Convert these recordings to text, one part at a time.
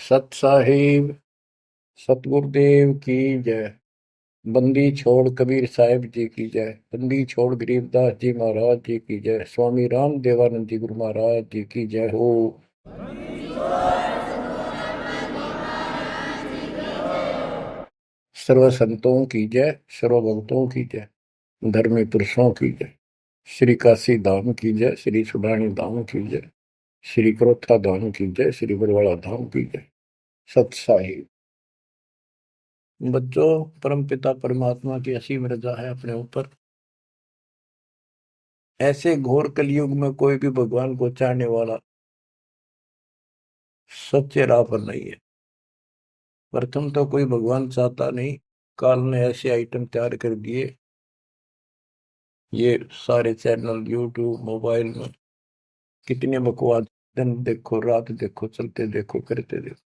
सत साहिब सतगुरुदेव की जय। बंदी छोड़ कबीर साहिब जी की जय। बंदी छोड़ गरीबदास जी महाराज जी की जय। स्वामी राम देवानंद जी गुरु महाराज जी की जय हो। सर्व संतों की जय, सर्व भक्तों की जय, धर्मी पुरुषों की जय। श्री काशी धाम की जय, श्री सुडानी धाम की जय, श्री क्रोथा धाम की जय, श्री बरवाड़ा धाम की जय। सत साहिब बच्चों, परम पिता परमात्मा की असीम रजा है अपने ऊपर। ऐसे घोर कलयुग में कोई भी भगवान को चाहने वाला सच्चे राह पर नहीं है। प्रथम तो कोई भगवान चाहता नहीं। काल ने ऐसे आइटम तैयार कर दिए, ये सारे चैनल यूट्यूब मोबाइल में कितने बकवास, दिन देखो रात देखो, चलते देखो करते देखो।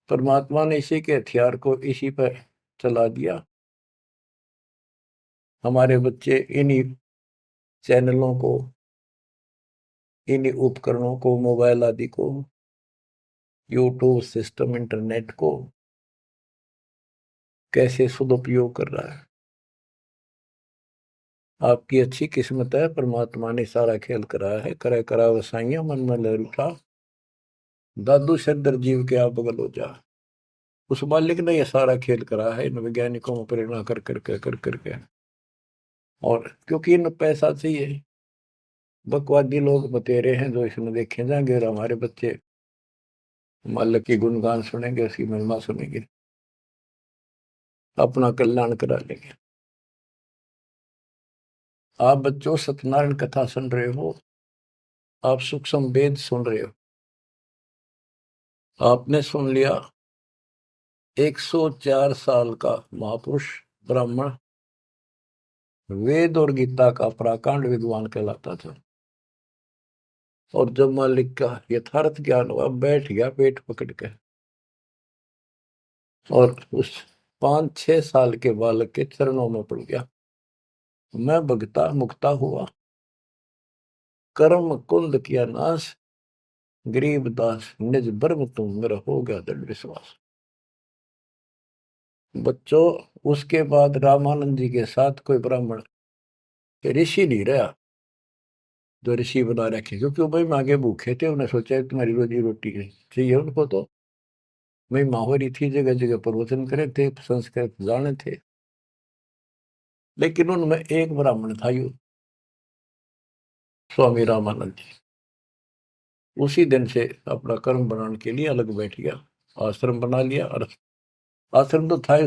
परमात्मा ने इसी के हथियार को इसी पर चला दिया। हमारे बच्चे इन्हीं चैनलों को, इन्हीं उपकरणों को, मोबाइल आदि को, यूट्यूब सिस्टम, इंटरनेट को कैसे सदुपयोग कर रहा है। आपकी अच्छी किस्मत है, परमात्मा ने सारा खेल कराया है। करे करा वसाइया मन में ललटा, दादू शरदर जीव के आप बगल हो जा। उस मालिक ने यह सारा खेल करा है इन वैज्ञानिकों में प्रेरणा कर करके। और क्योंकि इन पैसा चाहिए, बकवादी लोग बतेरे हैं जो इसमें देखे जाएंगे, और हमारे बच्चे मालिक की गुणगान सुनेंगे, उसकी महिमा सुनेंगे, अपना कल्याण करा लेंगे। आप बच्चों सत्यनारायण कथा सुन रहे हो, आप सूक्ष्म वेद सुन रहे हो। आपने सुन लिया 104 साल का महापुरुष ब्राह्मण, वेद और गीता का प्राकांड विद्वान कहलाता था। और जब मालिक का यथार्थ ज्ञान हुआ, बैठ गया पेट पकड़ के, और उस 5-6 साल के बालक के चरणों में पड़ गया। मैं भगता मुक्ता हुआ, कर्म कुंद किया नाश, गरीब दास निज ब्रह्म तुम, मेरा हो गया दृढ़ विश्वास। बच्चों, उसके बाद रामानंद जी के साथ कोई ब्राह्मण ऋषि नहीं रहा जो ऋषि बना रखे, क्योंकि वो भाई मांगे भूखे थे। उन्हें सोचा तुम्हारी रोजी रोटी चाहिए उनको, तो भाई माहौरी थी, जगह जगह प्रवचन करे थे, संस्कृत जाने थे। लेकिन उनमें एक ब्राह्मण था, यू स्वामी रामानंद जी। उसी दिन से अपना कर्म बनाने के लिए अलग बैठ गया, आश्रम बना लिया। और आश्रम तो था,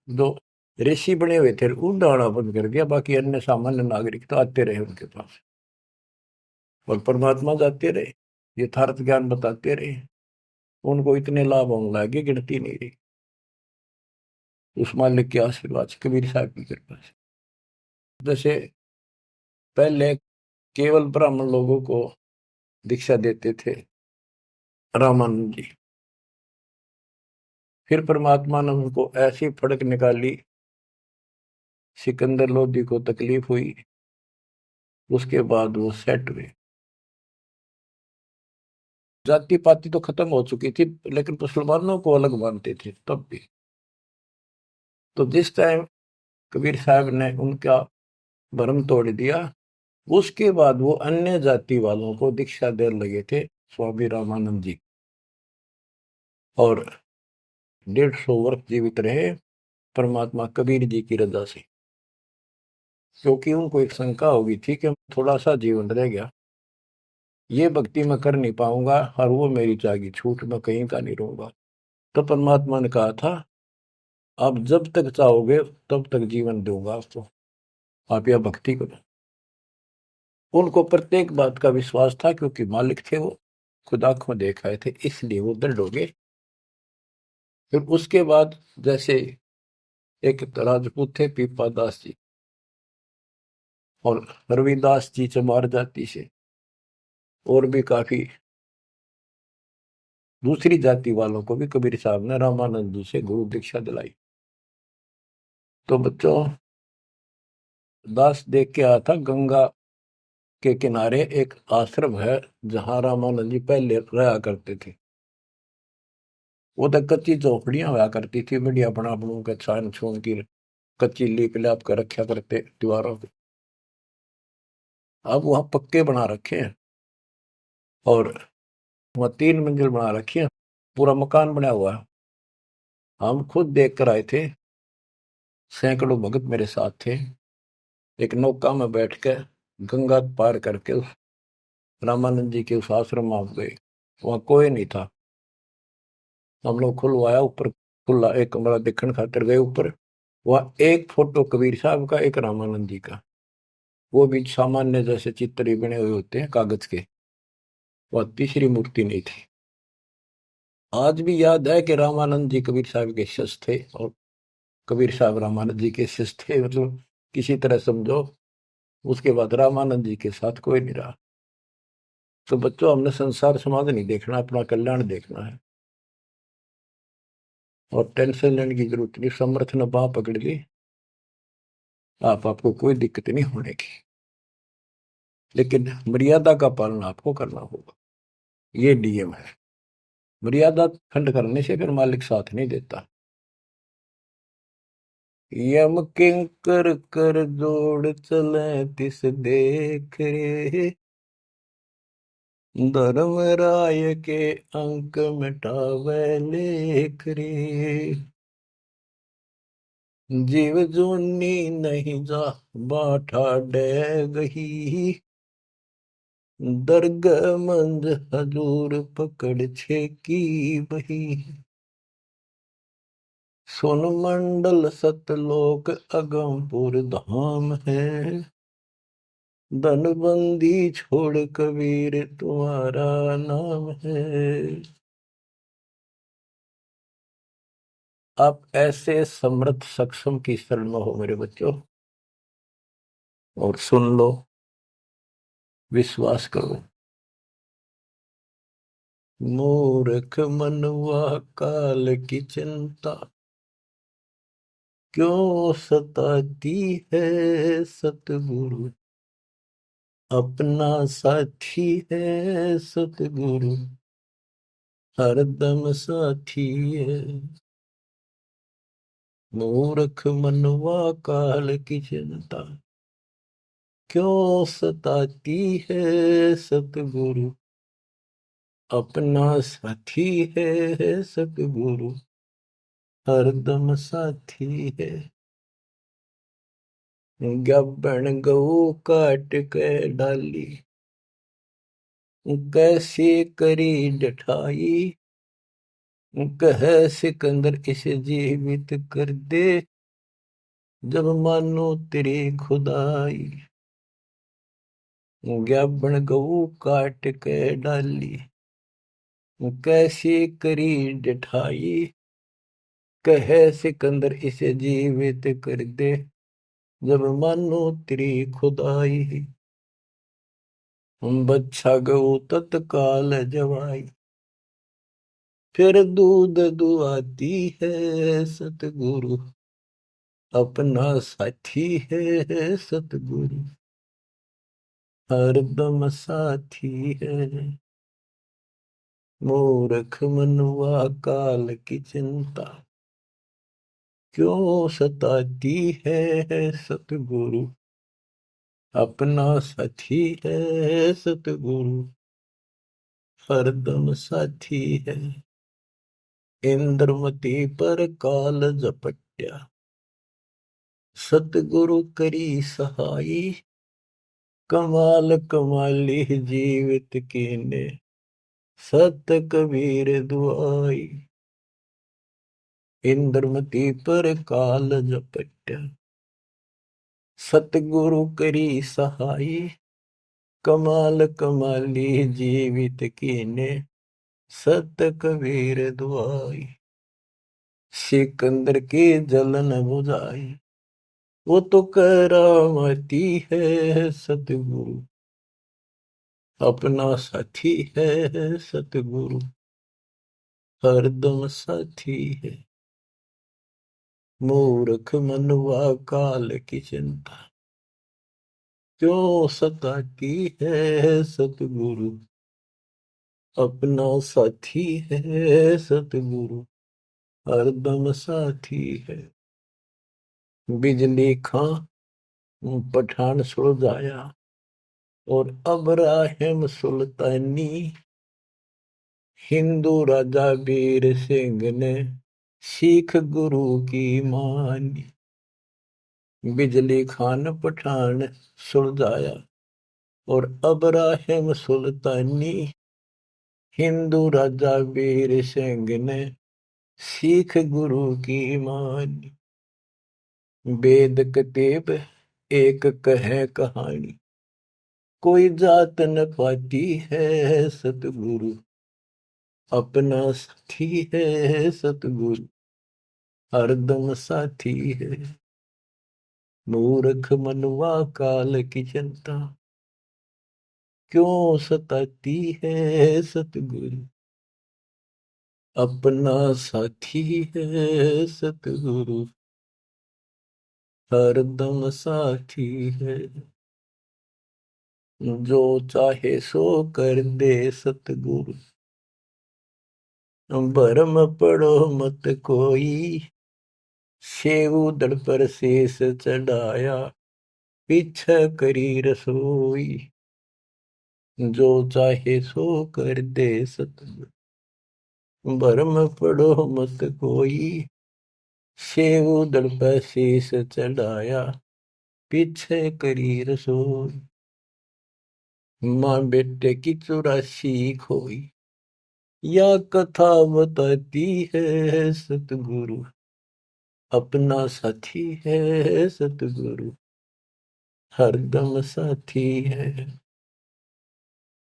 जो ऋषि बने हुए थे उनका आना बंद कर दिया। बाकी अन्य सामान्य नागरिक तो आते रहे उनके पास, और परमात्मा जाते रहे, यथार्थ ज्ञान बताते रहे। उनको इतने लाभ होने लगे, गिनती नहीं रही। उस मालिक के आशीर्वाद से, कबीर साहब की कृपा से। जैसे पहले केवल ब्राह्मण लोगों को दीक्षा देते थे रामानंद जी, फिर परमात्मा ने उनको ऐसी फड़क निकाली, सिकंदर लोधी को तकलीफ हुई, उसके बाद वो सेट हुए। जाति पाति तो खत्म हो चुकी थी, लेकिन मुसलमानों को अलग मानते थे तब भी। तो जिस टाइम कबीर साहब ने उनका भरम तोड़ दिया, उसके बाद वो अन्य जाति वालों को दीक्षा देने लगे थे स्वामी रामानंद जी। और 150 वर्ष जीवित रहे परमात्मा कबीर जी की रजा से, क्योंकि उनको एक शंका हो गई थी कि थोड़ा सा जीवन रह गया, ये भक्ति मैं कर नहीं पाऊंगा, और वो मेरी जागी छूट, मैं कहीं का नहीं रहूंगा। तो परमात्मा ने कहा था, आप जब तक चाहोगे तब तक जीवन दूंगा आपको, आप यह भक्ति करो। उनको प्रत्येक बात का विश्वास था, क्योंकि मालिक थे वो, खुद आंखों देख आए थे, इसलिए वो दृढ़ हो गए। फिर उसके बाद जैसे एक राजपूत थे पीपा दास जी, और रविदास जी चमार जाति से, और भी काफी दूसरी जाति वालों को भी कबीर साहब ने रामानंद जी से गुरु दीक्षा दिलाई। तो बच्चों, दास देख के आया था, गंगा के किनारे एक आश्रम है जहां रामानंद जी पहले रहा करते थे। वो तो कच्ची झोपड़ियां हुआ करती थी, बढ़िया बना बनू के छान छून की कच्ची लीप लाप के रखा करते दीवारों पे। अब वहां पक्के बना रखे हैं और वहां 3 मंजिल बना रखी है, पूरा मकान बना हुआ है। हम खुद देख कर आए थे, सैकड़ों भगत मेरे साथ थे। एक नौका में बैठ के गंगा पार करके उस रामानंद जी के उस आश्रम में आप गए। वहां कोई नहीं था। हम लोग खुलवाया ऊपर, खुला एक कमरा देखने खातिर गए ऊपर। वहां एक फोटो कबीर साहब का, एक रामानंद जी का, वो भी सामान्य जैसे चित्र ही बने हुए होते हैं कागज के। वह तीसरी मूर्ति नहीं थी। आज भी याद है कि रामानंद जी कबीर साहब के शिष्य थे और कबीर साहब रामानंद जी के शिष्य थे, मतलब किसी तरह समझो। उसके बाद रामानंद जी के साथ कोई नहीं रहा। तो बच्चों, हमने संसार समाज नहीं देखना, अपना कल्याण देखना है। और टेंशन लेने की जरूरत नहीं। समर्थ ने बाह पकड़ ली, आपको कोई दिक्कत नहीं होने की। लेकिन मर्यादा का पालन आपको करना होगा, ये नियम है। मर्यादा खंड करने से फिर मालिक साथ नहीं देता। यम किंकर कर जोड़ चले तिस देख रे, धर्म राय के अंक मिटावे लेख रे। जीव जूनी नहीं जा बाठा डे गही, दर्ग मंज हजूर पकड़ छे की बही। सोन मंडल सतलोक अगमपुर धाम है, धनबंदी छोड़ कबीर तुम्हारा नाम है। आप ऐसे समर्थ सक्षम की शरण में हो मेरे बच्चों, और सुन लो, विश्वास करो। मूर्ख मनुआ काल की चिंता, क्यों सताती है सतगुरु, अपना साथी है सतगुरु, हरदम साथी है। मूर्ख मनुआ काल की चिंता, क्यों सताती है सतगुरु, अपना साथी है सतगुरु, हरदम साथी है। गब्बन गऊ काट के डाली, कैसे करी डठाई, कह सिकंदर इसे जीवित कर दे, जब मानो तेरी खुदाई। गब्बन गऊ काट के डाली, कैसे करी डठाई, कह सिकंदर इसे जीवित कर दे, जब मानो तेरी खुदाई। बच्छा गऊ तत्काल जवाई, फिर दूध दुआती है सतगुरु, अपना साथी है सतगुरु, हरदम साथी है। मूर्ख मनुआ काल की चिंता, क्यों सताती है सतगुरु, अपना साथी है सतगुरु, हरदम साथी है। इंद्रमती पर काल झपट्या, सतगुरु करी सहाई, कमाल कमाली जीवित कीने, सत कबीर दुआई। इंद्रमती पर काल झपट्या, सतगुरु करी सहाई, कमाल कमाली जीवित कीने, सत कबीर दुआई। सिकंदर की जलन बुझाई, वो तो करामती है सतगुरु, अपना साथी है सतगुरु, हरदम साथी है। मूर्ख मनुआ काल की चिंता, क्यों सताती है सतगुरु, अपना साथी है सतगुरु, हरदम साथी है। बिजली खां पठान सुलझाया और अब्राहिम सुल्तानी, हिंदू राजा वीर सिंह ने सिख गुरु की मानी। बिजली खान पठान सुलझाया और अब्राहिम सुल्तानी, हिंदू राजा वीर सिंह ने सिख गुरु की मानी। वेद कतेब एक कहे कहानी, कोई जात न पाती है सतगुरु, अपना साथी है सतगुरु, हरदम साथी है। मूर्ख मनुआ काल की चिंता, क्यों सताती है सतगुरु, अपना साथी है सतगुरु, हरदम साथी है। जो चाहे सो कर दे सतगुरु, भरम पड़ो मत कोई, सेऊ दड़ पर शेष चढ़ाया, पीछे करी रसोई। जो चाहे सो कर दे सतगुरु, भरम पड़ो मत कोई, सेऊ दड़ पर शेष चढ़ाया, पीछे करी रसोई। माँ बेटे की 84 खोई, या कथा बताती है सतगुरु, अपना साथी है सतगुरु, हरदम साथी है।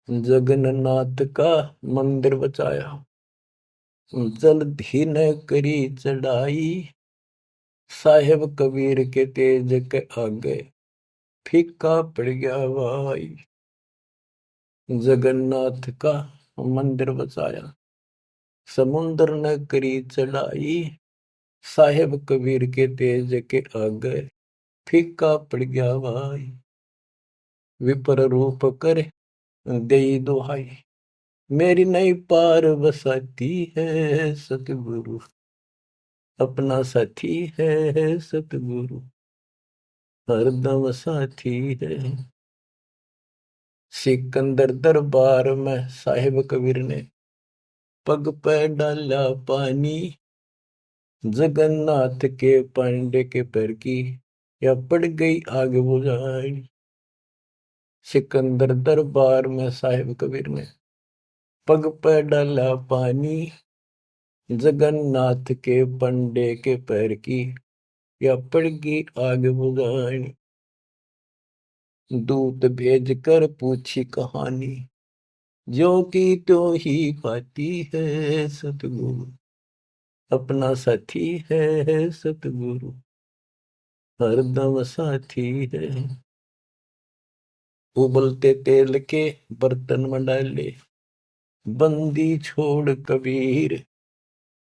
जगन्नाथ का मंदिर बचाया, जल्द ही न करी चढ़ाई, साहेब कबीर के तेज के आगे फीका पड़ गया भाई। जगन्नाथ का मंदिर बचाया, समुद्र न करी चढ़ाई, साहेब कबीर के तेज के आगे फीका पड़ गया भाई। विपर रूप कर दई दुहाई, मेरी नई पार बसाती है सतगुरु, अपना साथी है सतगुरु, हरदम साथी है। सिकंदर दरबार में साहिब कबीर ने पग पे डाला पानी, जगन्नाथ के पांडे के पैर की या पड़ गई आग बुझाई। सिकंदर दरबार में साहिब कबीर ने पग पे डाला पानी, जगन्नाथ के पंडे के पैर की या पड़ गई आग बुझाई। दूत भेज कर पूछी कहानी, जो की तो ही पाती है सतगुरु, अपना साथी है सतगुरु, हरदम साथी है। उबलते तेल के बर्तन में डाले, बंदी छोड़ कबीर,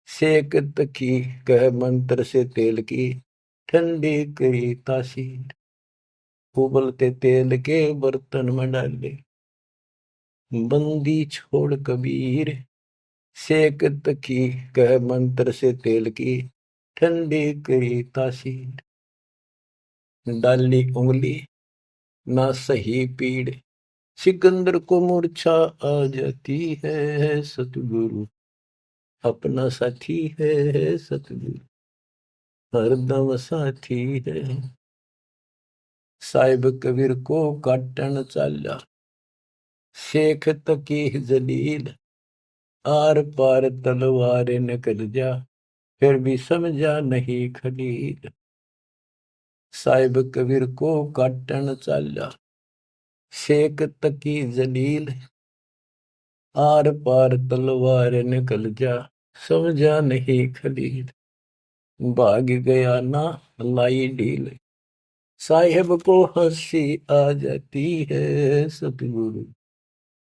सेक तकी कह मंत्र से तेल की, ठंडी करी तासीर। उबलते तेल के बर्तन में डाले, बंदी छोड़ कबीर, सेक तकी कह मंत्र से तेल की, ठंडी करी तासीर। डाली उंगली ना सही पीड़, सिकंदर को मूर्छा आ जाती है सतगुरु, अपना साथी है सतगुरु, हरदम साथी है। साहिब कबीर को काटन चाला, शेख तकी जलील, आर पार तलवार निकल जा, फिर भी समझा नहीं खलील। साहिब कबीर को काटन चाला, शेख तकी जलील, आर पार तलवार निकल जा, समझा नहीं खलील। भाग गया ना लाई ढील, साहिब को हंसी आ जाती है सतगुरु,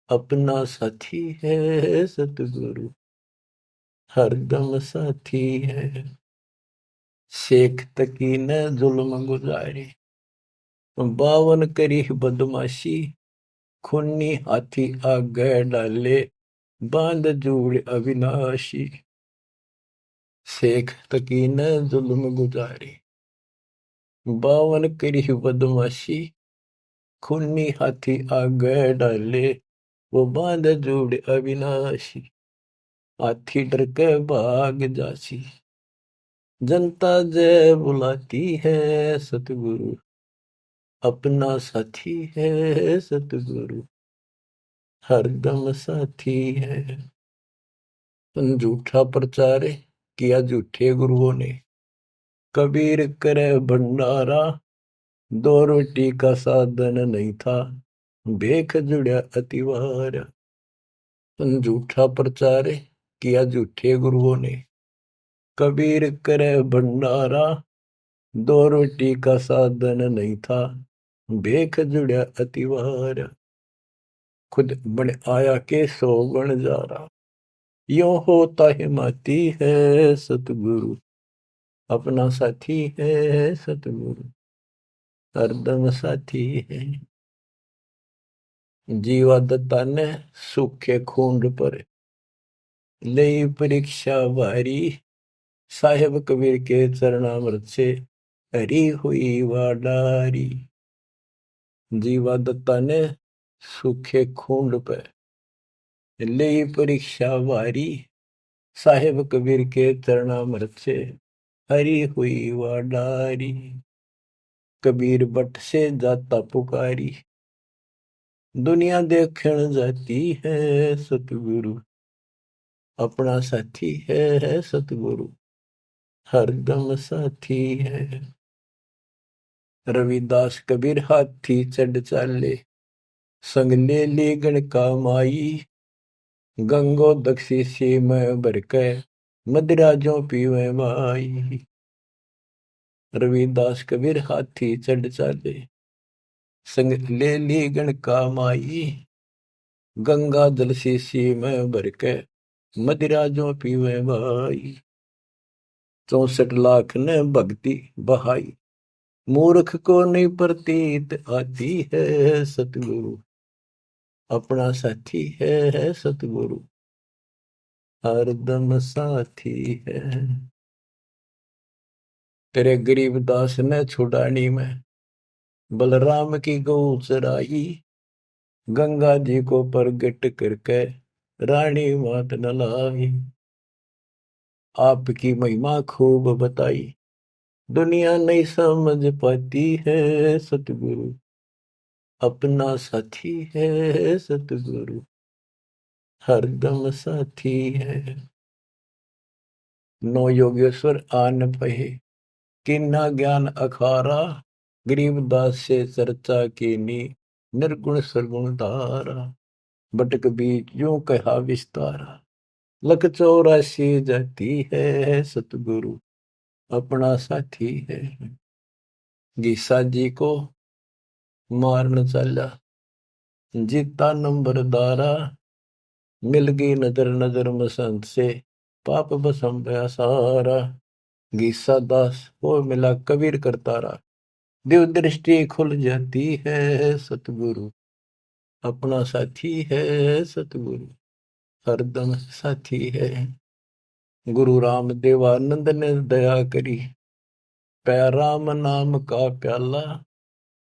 अपना साथी है सतगुरु, हरदम साथी है। शेख तकी ने जुल्म गुजारे, 52 करी बदमाशी, खूनी हाथी आगे डाले, बांध जोड़ अविनाशी। शेख तकी न जुल्म गुजारी, 52 करी बदमाशी, खूनी हाथी आगे डाले, वो बांध जोड़ अविनाशी, हाथी डर के भाग जासी, जनता जय बुलाती है, सतगुरु अपना साथी है, सतगुरु हरदम साथी है। झूठा प्रचार किया झूठे गुरुओं ने, कबीर करे भंडारा, 2 रोटी का साधन नहीं था, भेख जुड़ा अतिवारा। झूठा प्रचार किया झूठे गुरुओं ने, कबीर करे भंडारा, 2 रोटी का साधन नहीं था, भेख जुड़ा अतिवारा। खुद बन आया के 100 गुण जा रहा, यो होता हिमाती है, सतगुरु अपना साथी है, सतगुरु हरदम साथी है। जीवा दत्ता ने सूखे खूंड पर ले परीक्षा भारी, साहेब कबीर के चरणामृत से हरी हुई वाडारी। जीवा दत्ता ने सूखे खूंड पर ले परीक्षा भारी, साहेब कबीर के चरणामृत से हरी हुई वाडारी। कबीर बट से जाता पुकारी, दुनिया देखण जाती है, सतगुरु अपना साथी है, सतगुरु हरदम साथी है। रविदास कबीर हाथी चढ़ चाले, संग ले ली गण का माई, गंगो दक्षी सी में भर के, मदिरा जो पीवे माई। रविदास कबीर हाथी चढ़ चाले, संग ले ली गण का माई, गंगा जल सी में भर के, मदिरा जो पीवे माई। 64 लाख ने भक्ति बहाई, मूर्ख को नहीं प्रतीत आती है, सतगुरु अपना साथी है, सतगुरु हरदम साथी है। तेरे गरीब दास ने छुड़ानी में बलराम की गौ चराई, गंगा जी को प्रगट करके रानी मात न लाई। आपकी महिमा खूब बताई, दुनिया नहीं समझ पाती है, सतगुरु अपना साथी है, सतगुरु हरदम साथी है। 9 योगेश्वर आन पहे, किन्ना ज्ञान अखारा, गरीबदास से चर्चा कीनी, निर्गुण सरगुण धारा। बटक बीच यूं कहा विस्तारा, लख 84 जाती है, सतगुरु अपना साथी है। गीसा जी को मारन चला, जीता नंबरदारा, मिल गई नजर नजर मसंत से, पाप बसम गया सारा। गीसा दास को मिला कबीर करतारा, दिव्य दृष्टि खुल जाती है, सतगुरु अपना साथी है, सतगुरु हरदम साथी है। गुरु राम देवानंद ने दया करी, पया राम नाम का प्याला,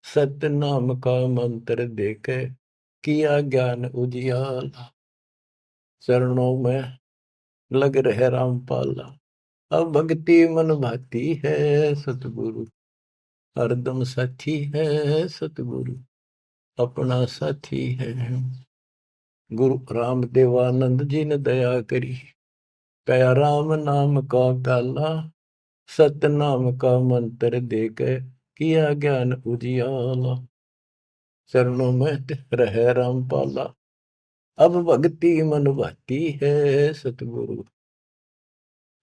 सत्य नाम का मंत्र देके किया ज्ञान उजियाला। चरणों में लग रहे रामपाला, अब भक्ति मन भाती है, सतगुरु हरदम साथी है, सतगुरु अपना साथी है। गुरु राम देवानंद जी ने दया करी, कया राम नाम का प्याला, सत्य नाम का मंत्र देकर किया ज्ञान उजियाला। चरणों में रहे रामपाला, अब भक्ति मन भाती है, सतगुरु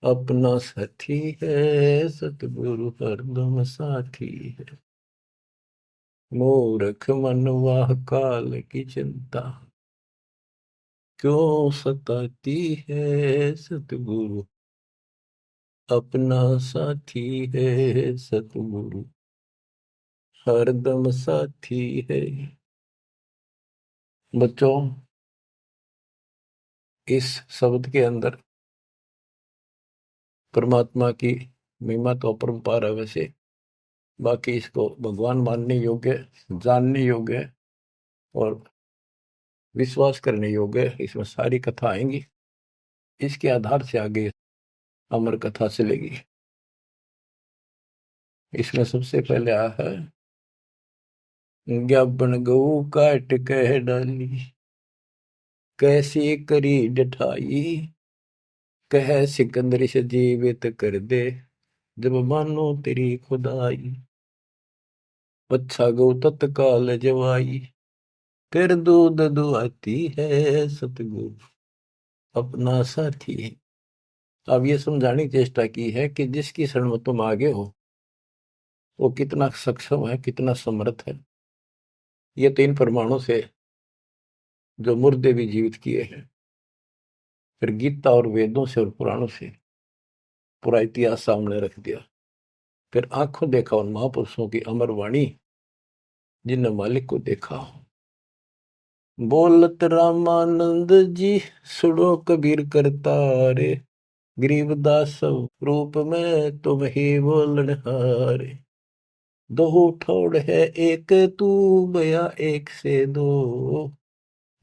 अपना साथी है, सतगुरु हरदम साथी है। मूर्ख मनवा काल की चिंता, क्यों सताती है, सतगुरु अपना साथी है, सतगुरु हरदम साथी है। बच्चों, इस शब्द के अंदर परमात्मा की महिमा तो अपरंपार है वैसे, बाकी इसको भगवान मानने योग्य, जानने योग्य और विश्वास करने योग्य, इसमें सारी कथा आएंगी। इसके आधार से आगे अमर कथा चलेगी। इसमें सबसे पहले आया है, ज्ञापन गऊ काट कह डाली, कैसी करी डठाई, कह सिकंदर से जीवित कर दे, जब मानो तेरी खुदाई। अच्छा गौ तत्काल जवाई, कर दूध दुआती है, सतगुरु अपना साथी है। अब ये समझाने की चेष्टा की है कि जिसकी शरण में तुम आगे हो वो कितना सक्षम है, कितना समर्थ है। ये 3 प्रमाणों से जो मुर्दे भी जीवित किए हैं, फिर गीता और वेदों से और पुराणों से पूरा इतिहास सामने रख दिया। फिर आंखों देखा उन महापुरुषों की अमर वाणी, जिनने मालिक को देखा। बोलत रामानंद जी, सुनो कबीर करतारे, गरीबदास रूप में तुम ही बोलन हारे। दो ठोड़ है एक तू, बया एक से दो,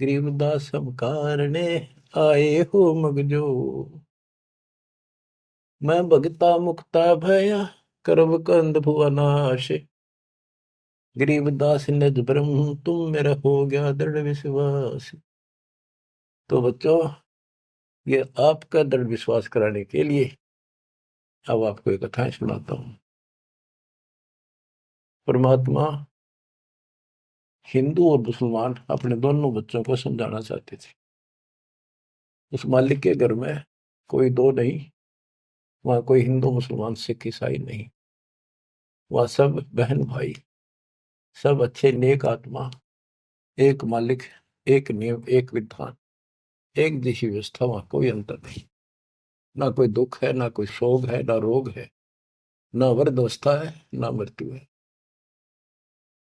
गरीबदास हम कारणे आए हो मगजो। मैं भगता मुक्ता भया, कर्म कंद भुआ नाश, गरीबदास निज ब्रह्म तुम मेरा हो गया दृढ़ विश्वास। तो बच्चों, ये आपका दृढ़ विश्वास कराने के लिए अब आपको एक कथाएं सुनाता हूं। परमात्मा हिंदू और मुसलमान अपने दोनों बच्चों को समझाना चाहते थे। उस मालिक के घर में कोई दो नहीं, वहां कोई हिंदू मुसलमान सिख ईसाई नहीं, वहां सब बहन भाई, सब अच्छे नेक आत्मा, एक मालिक, एक नियम, एक विधान, एक जैसी व्यवस्था, वहां कोई अंतर नहीं। ना कोई दुख है, ना कोई शोक है, ना रोग है, ना वृद्धावस्था है, ना मृत्यु है।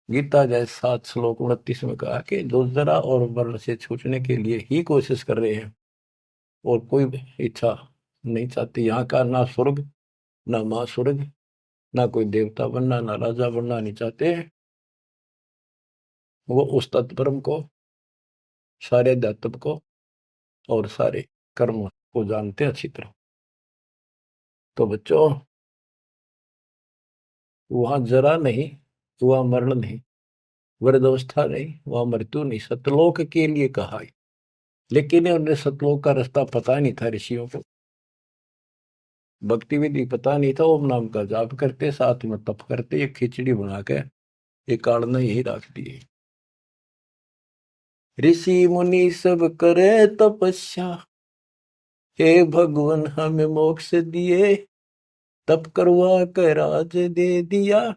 गीता जय 7 श्लोक 29 में कहा कि जो जरा और वर्ण से छूटने के लिए ही कोशिश कर रहे हैं और कोई इच्छा नहीं चाहती, यहाँ का ना स्वर्ग, ना माँ स्वर्ग, ना कोई देवता बनना, ना राजा बनना नहीं चाहते, वो उस तत्परम को, सारे अध्यात्म को और सारे कर्म को जानते अच्छी तरह। तो बच्चों, वहां जरा नहीं, वहां मरण नहीं, वृद्धावस्था नहीं, वहां मृत्यु नहीं, सतलोक के लिए कहा है। लेकिन उन्हें सतलोक का रास्ता पता नहीं था ऋषियों को, भक्ति विधि पता नहीं था। ओम नाम का जाप करते, साथ में तप करते, एक खिचड़ी बना के एक काढ़ना यही रख दिए। ऋषि मुनि सब करे तपस्या, हे भगवान हमें मोक्ष दिए, तप करवा कर राज दे दिया,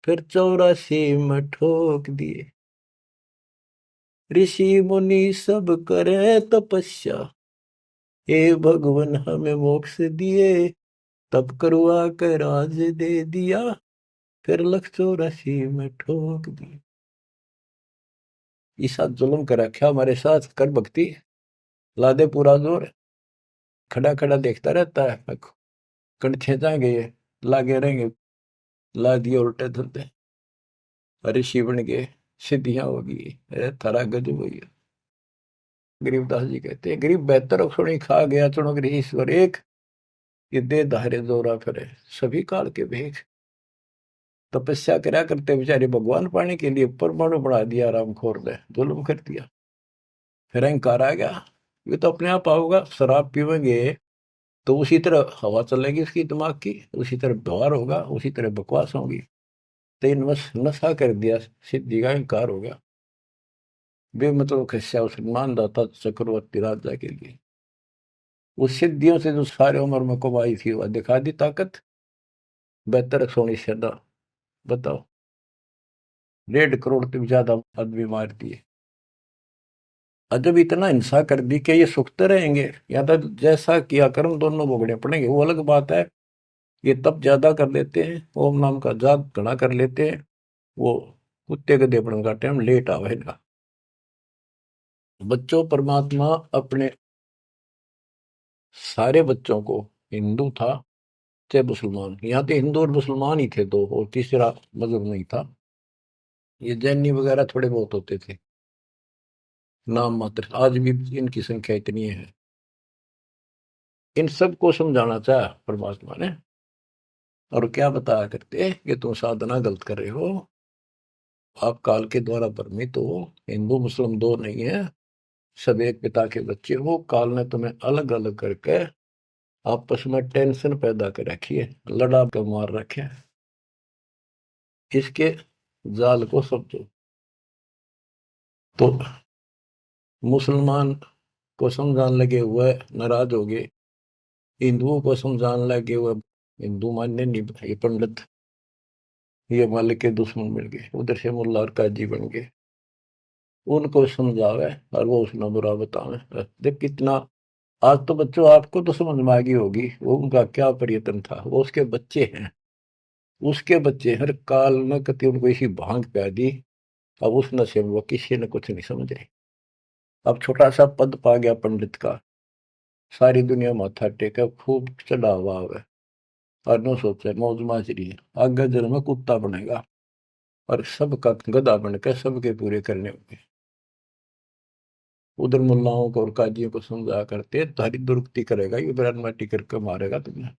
फिर 84 में ठोक दिए। ऋषि मुनि सब करे तपस्या, हे भगवान हमें मोक्ष दिए, तप करवा कर राज दे दिया, फिर 184 में ठोक दिए। ईसा जुल्म कर रखा हमारे साथ, कर भक्ति, ला दे पूरा जोर, खड़ा खड़ा देखता रहता है, कण खींचाएंगे ये, लागे रहेंगे, ला दिए उल्टे धंधे, ऋषि बन गए, सिद्धियां होगी, अरे थारा गजब हो गया। गरीबदास जी कहते हैं, गरीब बेहतर सुनी खा गया चुनो गृह ईश्वर एक, ये दे धारे जोरा फिरे सभी काल के भेख। तपस्या करा करते बेचारे भगवान पाने के लिए परमाणु बढ़ा दिया, रामखोर ने जुल्म कर दिया। फिर अहंकार आ गया, ये तो अपने आप आओगा, शराब पीवेंगे तो उसी तरह हवा चलेगी उसकी दिमाग की, उसी तरह व्यवहार होगा, उसी तरह बकवास होगी। तो इन नशा कर दिया, सिद्धि का अहंकार हो गया। बेमतलब खस्या उस मानदाता चक्रवर्ती राजा के लिए, उस सिद्धियों से जो सारे उम्र में कमाई थी वह दिखा दी ताकत, बेहतर सोनी श्रद्धा। बताओ, 1.5 करोड़ से ज्यादा आदमी मार दिए। और जब इतना हिंसा कर दी कि ये सुखते रहेंगे या तो जैसा किया कर्म दोनों भोगने पड़ेंगे, वो अलग बात है। ये तब ज्यादा कर लेते हैं, ओम नाम का जाप घना कर लेते हैं, वो कुत्ते के देपड़ का टाइम लेट आवे इनका। बच्चों, परमात्मा अपने सारे बच्चों को हिंदू था चाहे मुसलमान, यहाँ तो हिंदू और मुसलमान ही थे दो, और तीसरा मजहब नहीं था। ये जैनी वगैरह थोड़े बहुत होते थे, नाम मात्र। आज भी इनकी संख्या इतनी है। इन सबको समझाना चाहा परमात्मा ने, और क्या बताया करते कि तुम साधना गलत कर रहे हो, आप काल के द्वारा भ्रमित हो। हिंदू मुस्लिम दो नहीं है, सब एक पिता के बच्चे हो। काल ने तुम्हें अलग अलग करके आपस में टेंशन पैदा कर रखी है, लड़ा के मार रखे है। इसके जाल को समझो। तो मुसलमान को समझाने लगे हुए नाराज हो गए, हिंदुओं को समझाने लगे हुए हिंदू मानने नहीं, ये पंडित, ये मालिक के दुश्मन मिल गए, उधर से मुल्ला और काजी बन गए। उनको समझावे और वो उसने बुरा बतावे। देख कितना। आज तो बच्चों आपको तो समझ में आ गई होगी वो उनका क्या प्रयत्न था। वो उसके बच्चे हैं, उसके बच्चे हर काल में कति उनको इसी भांग पिला दी। अब उस नशे में वो किसी ने कुछ नहीं समझे। अब छोटा सा पद पा गया पंडित का, सारी दुनिया माथा टेका, खूब चढ़ा हुआ है, और न सोचे मौज माजरी है, आगे जन्म में कुत्ता बनेगा और सबका गधा बनकर सबके पूरे करने होंगे। उधर मुल्लाओं को और काजियों को समझा करते तारी दुरुक्ति करेगा, ये बयान माटी करके मारेगा तुम्हें।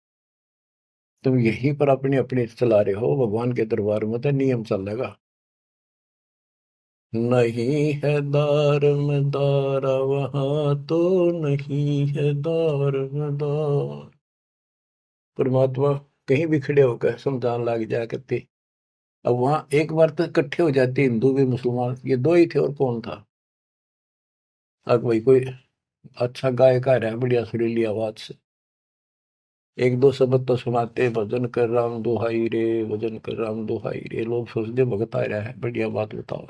तुम यहीं पर अपनी अपनी चला रहे हो, भगवान के दरबार में तो नियम चलेगा। नहीं है दार वहां तो, नहीं है दार। परमात्मा कहीं भी खड़े होकर समझान लग जाया करते। अब वहां एक बार तो इकट्ठे हो जाते हिंदू भी मुसलमान, ये दो ही थे और कौन था। अब भाई कोई अच्छा गायक आ रहा है बढ़िया सुरीली आवाज से, एक दो शब्द तो सुनाते, भजन कर राम दुहाई रे, भजन कर राम दुहाई रे, लोग सोचते भगत आ रहा है, बढ़िया बात बताओ।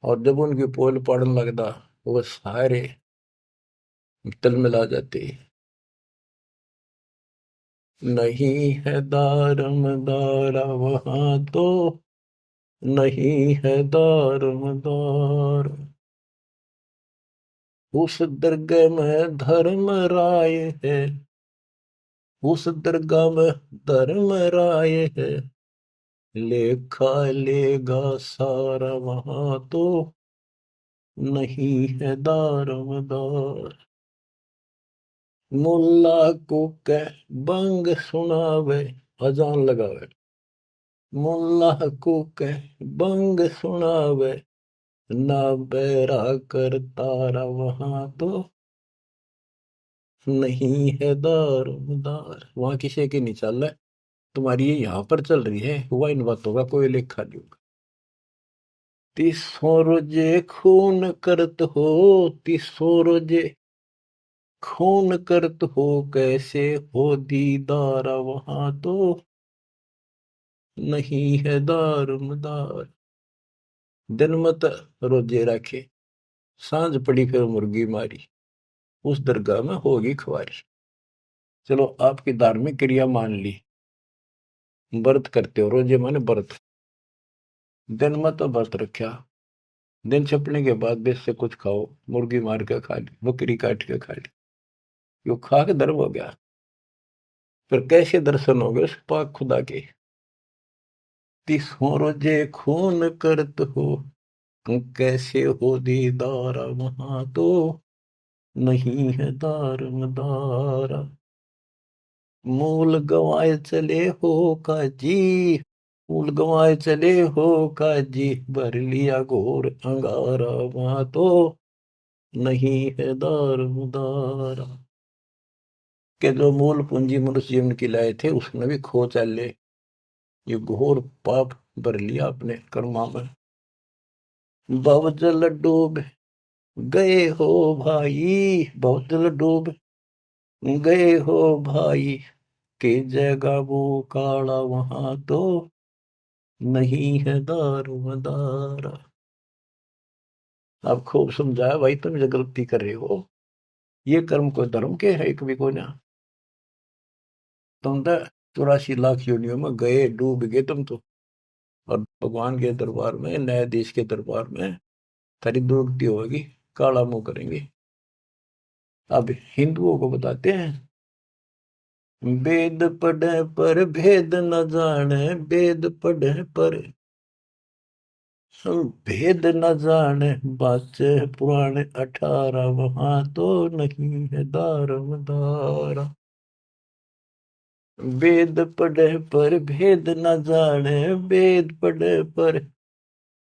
और जब उनकी पोल पड़न लगता, वो सारे तल मिला जाते। नहीं है दारमदारा वहां तो, नहीं है दारमदार। उस दरगाह में धर्म राय है, उस दरगाह में धर्म राय है, लेखा लेगा सारा वहां तो, नहीं है दारमदार। मुल्ला को कह बंग सुनावे, अजान लगावे, मुल्ला को कह बंग सुनावे, ना बैरा कर तारा वहां तो, नहीं है दारोमदार। वहां किसी की नहीं चल रहा है, तुम्हारी ये यहाँ पर चल रही है, हुआ इन बातों का कोई लेखा नहीं होगा। तीसों रोजे खून करत हो, तीसों रोजे खून करत हो, कैसे हो दीदारा वहां तो, नहीं है दारोमदार। दिन मत रोजे रखे, सांझ पड़ी फिर मुर्गी मारी, उस दरगाह में होगी खुआरी। चलो आपकी धार्मिक क्रिया मान ली, व्रत करते हो, रोजे माने व्रत, दिन में तो व्रत रखा, दिन छपने के बाद बेच से कुछ खाओ, मुर्गी मार के खा ली, बकरी काट के खा ली, यो खा के धर्म हो गया। फिर कैसे दर्शन हो गए उस पाक खुदा के। तीसों रोजे खून करत हो, कैसे हो दीदारा वहां तो, नहीं है दारमदारा। मूल गवाए चले हो काजी, मूल गवाए चले हो काजी, भर लिया घोर अंगारा वहां तो, नहीं है दारमदारा। के जो मूल पूंजी मनुष्य जीवन की लाए थे उसने भी खो चले, ये घोर पाप भर लिया अपने कर्मा में। भवजल डूब गए हो भाई, भवजल डूब गए हो भाई, के जगह वो काला वहां तो, नहीं है दारोमदारा। आप खूब समझाया भाई, तुम जो गलती कर रहे हो, ये कर्म कोई धर्म के है कभी कोई ना। तुम तो 84 लाख योनियों में गए, डूब गए तुम तो, और भगवान के दरबार में, न्यायाधीश के दरबार में तेरी दुर्गति होगी, काला मुंह करेंगे। अब हिंदुओं को बताते हैं वेद पढ़े पर भेद न जाने, वेद पढ़े पर भेद न जाने, बाचे पुराण 18 वहां तो नहीं है दारमदारा। वेद पढ़े पर भेद न जाने, वेद पढ़े पर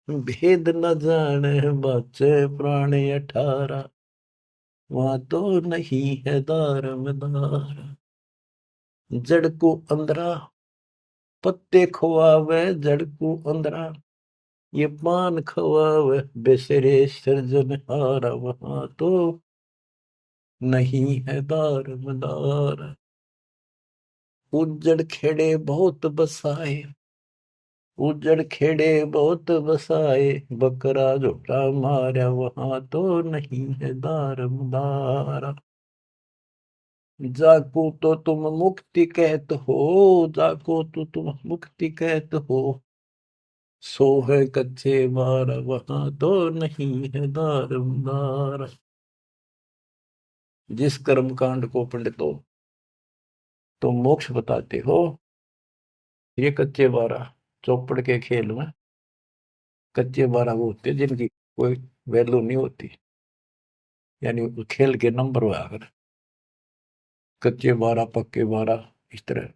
भेद न जाने, बाचे पुराण 18 वहां तो नहीं है दारमदारा। जड़ को अंदरा पत्ते खुआवे, जड़ को अंदरा ये पान खवावे, बेसरे सृजनहारा वहां तो नहीं है दारमदार। उजड़ खेड़े बहुत बसाए, उजड़ खेड़े बहुत बसाए, बकरा झोटा मारा वहां तो नहीं है दारमदार। जाको तो तुम मुक्ति कहत हो, जाको तो तुम मुक्ति कहत हो, सो है कच्चे बार वहां तो नहीं है दारमदार। जिस कर्म कांड को पंडितों तुम मोक्ष बताते हो, ये कच्चे बारह चौपड़ के खेल में कच्चे बारह वो होते हैं जिनकी कोई वैल्यू नहीं होती, यानी खेल के नंबर हुआ अगर कच्चे बारह पक्के बारह इस तरह।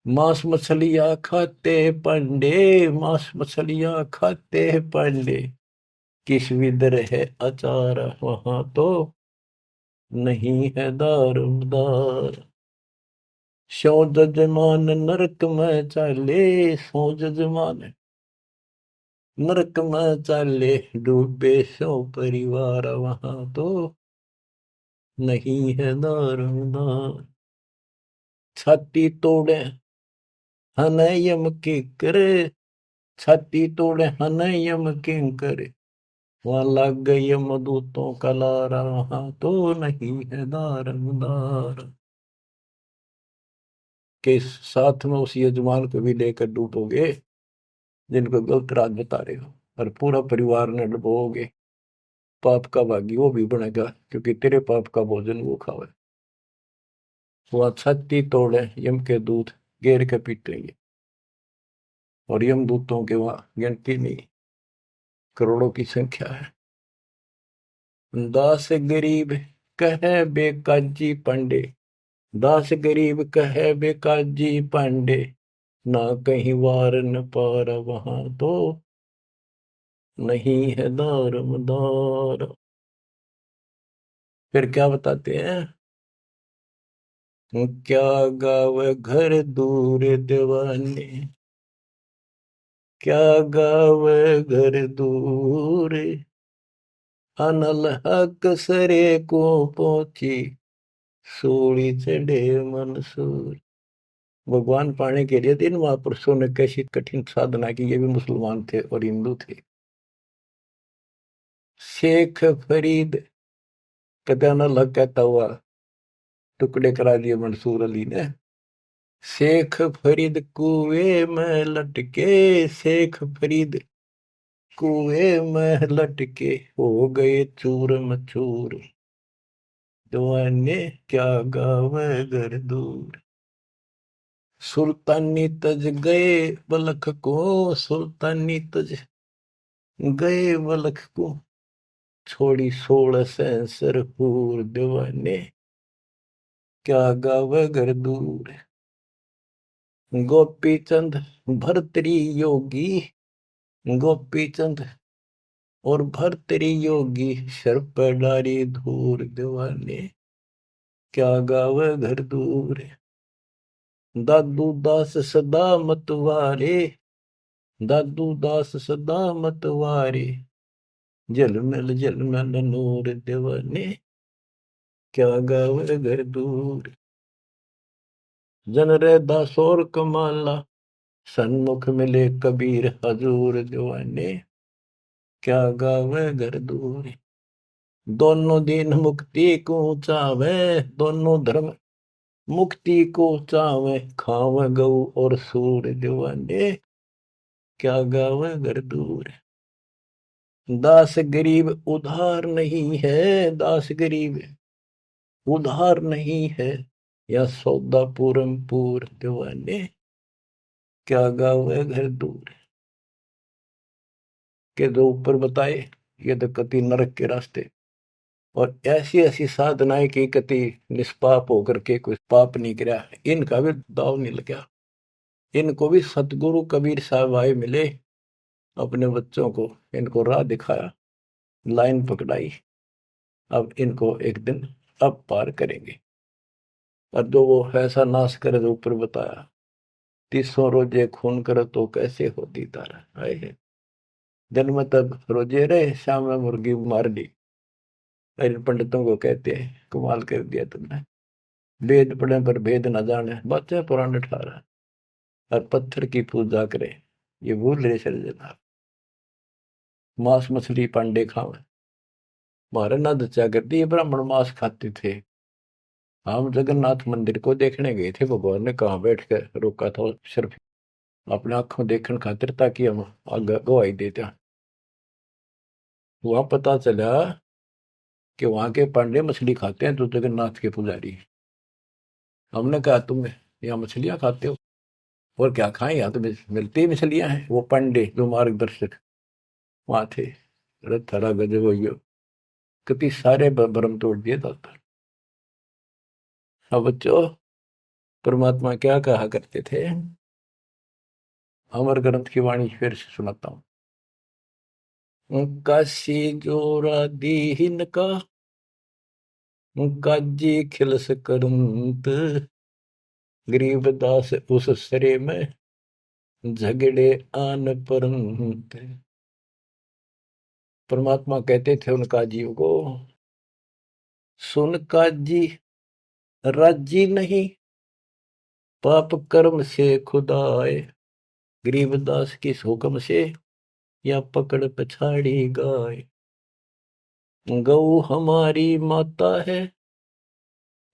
मांस मछलियां खाते पंडे, मांस मछलियां खाते पंडे, किस विदर है अचार वहां तो नहीं है दारमदार। सौ जजमान नरक में चाले, सौ जजमान नरक में चाले, डूबे सौ परिवार वहां तो नहीं है दारमदार। छाती तोड़े हन यम के करे, छाती तोड़े हन यम के करे, वहां लग गई यमदूतों का लारा वहां तो नहीं है दारमदार। के साथ में उस यजमान को भी लेकर डूबोगे जिनको गलत राज बता रहे हो, और पूरा परिवार ने डुबोगे, पाप का भागी वो भी बनेगा क्योंकि तेरे पाप का भोजन वो खावे। वहां छाती तोड़े यम के दूत घेर के पीटेंगे, और यम दूतों के वहां गिनती नहीं, करोड़ों की संख्या है। दास गरीब कहे बेकाजी पांडे, दास गरीब कहे बेकाजी पांडे, ना कहीं वार न पार वहां तो नहीं है दारमदार। फिर क्या बताते हैं, क्या गावे घर दूर दीवाने, क्या गावे घर दूर, अनल हक सरे को पहुंची, सूली चढ़े मंसूर। भगवान पाने के लिए तीन महापुरुषों ने कैसी कठिन साधना की, ये भी मुसलमान थे और हिंदू थे। शेख फरीद कदा न लग कहता हुआ टुकड़े करा दिए मंसूर अली ने। शेख फरीद कुएं में लटके, शेख फरीद कुएं में लटके, हो गए चूर मचूर, दीवाने क्या गावे घर दूर। सुल्तानी तज गए बलख को, सुल्तानी तज गए बलख को, छोड़ी 16 सेंसर हूर, दीवाने क्या गावे घर दूर। गोपी चंद भरतरी योगी, गोपी चंद और भरतरी योगी, सर पर डारी धूर, दीवाने क्या गावे घर दूर। दादू दास सदा मतवारे, दादू दास सदा मतवारे, जलमल नूर, दीवाने क्या गावे घर दूर। जन रे दासोर कमाला, सन्मुख मिले कबीर हजूर, दीवाने क्या गावे घर दूर। दोनों दिन मुक्ति को चावे, दोनों धर्म मुक्ति को चावे, खावे गऊ और सूर, दीवाने क्या गावे घर दूर। दास गरीब उधार नहीं है, दास गरीब उधार नहीं है, या सौदा पूरमपुर दीवाने, क्या गावे घर दूर। के जो ऊपर बताए ये तो कति नरक के रास्ते, और ऐसी ऐसी साधनाएं की कति निष्पाप होकर के कोई पाप नहीं किया, इनका भी दाव नहीं लगा। इनको भी सतगुरु कबीर साहब आए मिले, अपने बच्चों को इनको राह दिखाया, लाइन पकड़ाई, अब इनको एक दिन अब पार करेंगे। और जो वो ऐसा नाश करे जो ऊपर बताया, 300 रोजे खून करे तो कैसे होती तारा, आए जन्म तब रोजे रहे, शाम में मुर्गी मार ली। इन पंडितों को कहते हैं कमाल कर दिया तुमने, वेद पढ़े पर भेद न जाने, बच्चे पुराने ठारा और पत्थर की पूजा करे, ये भूल रहे सर्जना। मांस मछली पांडे खावे, हमारे ना दचा करती, ये ब्राह्मण मांस खाते थे। हम जगन्नाथ मंदिर को देखने गए थे, भगवान ने कहाँ बैठ कर रोका था, सिर्फ अपने आंखों देखने खातिर, ताकि हम आगे गवाही देते। वहां पता चला कि वहां के पांडे मछली खाते हैं, तो जगन्नाथ के पुजारी। हमने कहा तुम यहाँ मछलियां खाते हो, और क्या खाएं, यहाँ तो मिलती ही मछलियां हैं। वो पांडे जो मार्गदर्शक वहां थे, अरे थारा गजब हो गयो, कितनी सारे भरम तोड़ दिए दाता। अब बच्चों, परमात्मा क्या कहा करते थे, अमर ग्रंथ की वाणी फिर से सुनाता हूँ। काशी जोरा दीन का, काजी खिलस करंत, गरीबदास उस सरे में, झगड़े आन परंत। परमात्मा कहते थे उन काजियों को, सुन काजी राजी नहीं, पाप कर्म से खुदाए, गरीबदास किस हुक्म से, या पकड़ पछाड़ी गाय। गौ हमारी माता है,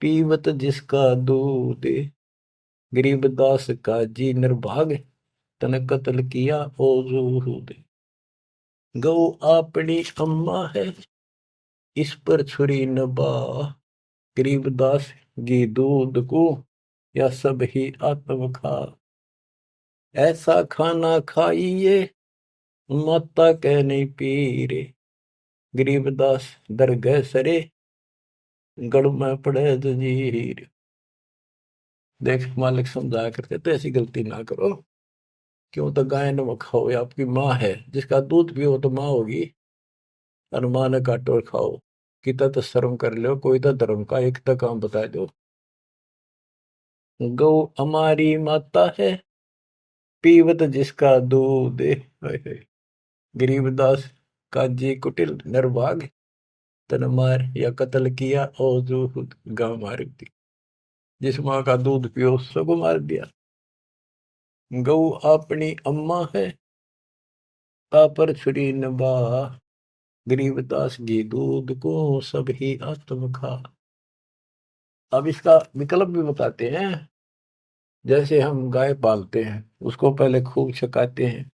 पीवत जिसका दूध, गरीबदास का जी निर्भाग, तन कत्ल किया ओ जूद। गौ अपनी अम्मा है, इस पर छुरी न बा, गरीबदास घी दूध को, या सब ही आत्म खा। ऐसा खाना खाइए, माता कह नहीं पीरे, गरीबदास दरगह सरे, गढ़ में पड़े जंजीर। देख मालिक समझाया करते तो ऐसी गलती ना करो, क्यों तो गाय नमक खाओ, या आपकी माँ है, जिसका दूध पियो तो माँ होगी, और माँ ने काटो खाओ। कितना तो शर्म कर लो, कोई तो धर्म का एक तो काम बता दो। गौ हमारी माता है, पीवत जिसका दूध, गरीबदास काजी कुटिल निर्भाग, तन मार या कत्ल किया और जो गांव मार दी। जिस माँ का दूध पियो सबको मार दिया। गौ अपनी अम्मा है, पर छुरी नबा, गरीबदास घी दूध को, सब ही आत्म खा। अब इसका विकल्प भी बताते हैं। जैसे हम गाय पालते हैं, उसको पहले खूब छकाते हैं,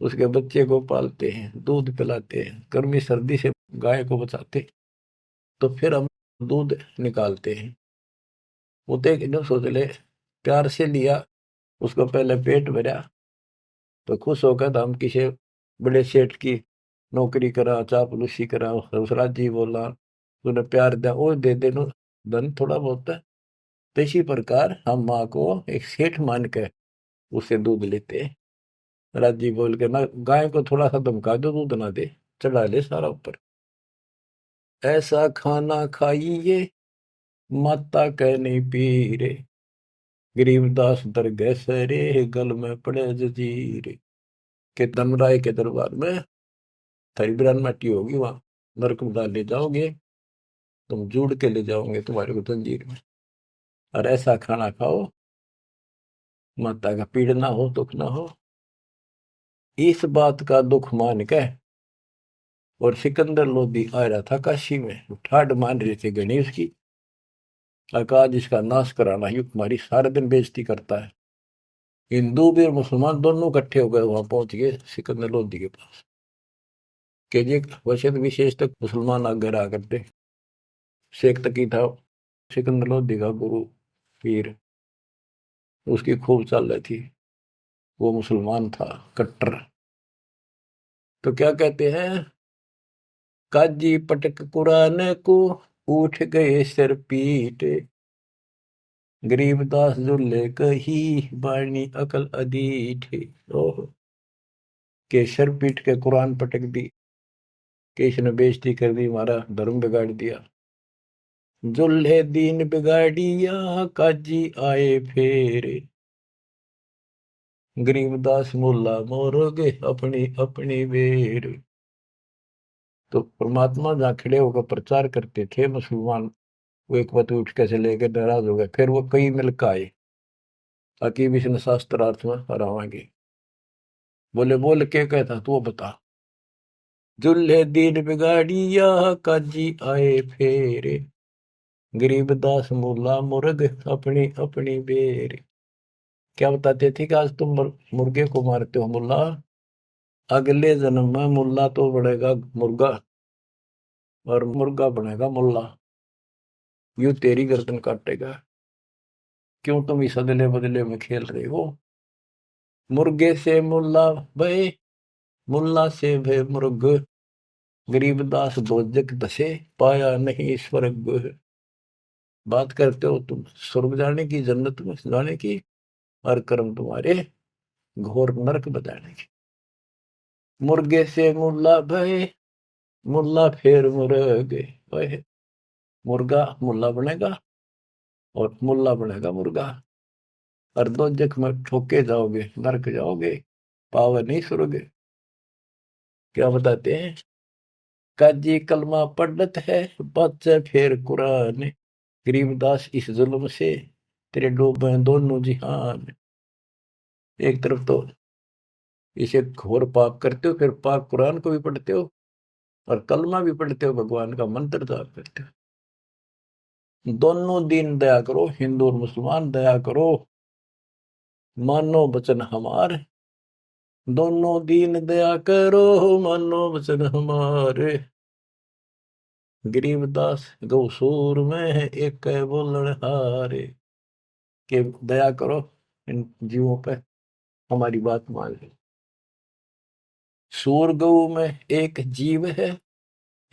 उसके बच्चे को पालते हैं, दूध पिलाते हैं, गर्मी सर्दी से गाय को बचाते, तो फिर हम दूध निकालते हैं। वो देख न सोच ले, प्यार से लिया, उसको पहले पेट भरा, तो खुश होकर तो हम किसी बड़े सेठ की नौकरी करा, चापलूसी करा, ससुराल जी बोला, तूने प्यार दिया, वो दे दे नो धन थोड़ा बहुत है। तो इसी प्रकार हम माँ को एक सेठ मान के उससे दूध लेते हैं। राजी बोल के ना, गाय को थोड़ा सा धमका दो, दूध ना दे, चढ़ा ले सारा ऊपर। ऐसा खाना खाइए, माता कह नहीं पी रे, गरीबदास दरगह सरे, गल में पड़े जजीर। के धमराय के दरबार में थारी बिरान माटी होगी, वहां नरक में डाल ले जाओगे, तुम जुड़ के ले जाओगे तुम्हारे को जंजीर में। और ऐसा खाना खाओ, माता का पीड़ ना हो, दुख ना हो। इस बात का दुख मान के और सिकंदर लोधी आ रहा था काशी में, ठाड मान रहे थे गणेश की, अकाज इसका नाश कराना ही तुम्हारी सारे दिन बेइज्जती करता है। हिंदू भी और मुसलमान दोनों इकट्ठे हो गए, वहां पहुंच गए सिकंदर लोधी के पास, के जी वैसे तो विशेष तक मुसलमान आगे रहा करते। शेख तकी था सिकंदर लोधी का गुरु, पीर, उसकी खूब चल रही थी। वो मुसलमान था कट्टर। तो क्या कहते हैं, काजी पटक कुरान को, उठ गए सिर पीट, गरीबदास जुल्ले कही, बाणी अकल अदीठ। ओह, के सर पीट के कुरान पटक दी, कि इसने बेइज्जती कर दी, हमारा धर्म बिगाड़ दिया। जुल्हे दीन बिगाड़िया, काजी आए फेर, गरीबदास मुल्ला मोरोगे अपनी अपनी बेर। तो परमात्मा जहाँ खड़े होकर प्रचार करते थे मुसलमान, वो एक बात उठ के चले गए, नाराज हो गए। फिर वो कई मिलकर आए, ताकि विष्णु शास्त्रार्थ में हरावाएंगे। बोले बोल के कहता तू बता, जुल्हे दीन बिगाड़िया, काजी आए फेरे, गरीबदास मुल्ला मुर्ग अपनी अपनी बेर। क्या बताते थे कि आज तुम मुर्गे को मारते हो मुल्ला, अगले जन्म में मुल्ला तो बनेगा मुर्गा, और मुर्गा बनेगा मुल्ला, यूं तेरी गर्दन काटेगा। क्यों तुम इस अदले बदले में खेल रहे हो। मुर्गे से मुल्ला भय, मुल्ला से भय मुर्ग, गरीबदास दोजक दसे, पाया नहीं स्वर्ग। बात करते हो तुम स्वर्ग जाने की, जन्नत में जाने की, और कर्म तुम्हारे घोर नरक बताने की। मुर्गे से मुल्ला भय, मुल्ला फिर मुर्ग भय, मुर्गा मुल्ला बनेगा और मुल्ला बनेगा मुर्गा, और दोजक में ठोके जाओगे, नरक जाओगे, पावर नहीं स्वर्ग। क्या बताते हैं, काजी कलमा पढ़त है, बच्चे फिर कुरान, गरीबदास इस जुल्म से तेरे डूबे दोनों जिहान। एक तरफ तो इसे घोर पाप करते हो, फिर पाक कुरान को भी पढ़ते हो, और कलमा भी पढ़ते हो, भगवान का मंत्र जाप करते हो। दोनों दिन दया करो, हिंदू और मुसलमान दया करो, मानो वचन हमारे, दोनों दीन दया करो, मानो वचन हमारे। गरीबदास गौसूर में है एक बोलन हारे, के दया करो इन जीवों पे, हमारी बात मान लो। सूर गऊ में एक जीव है,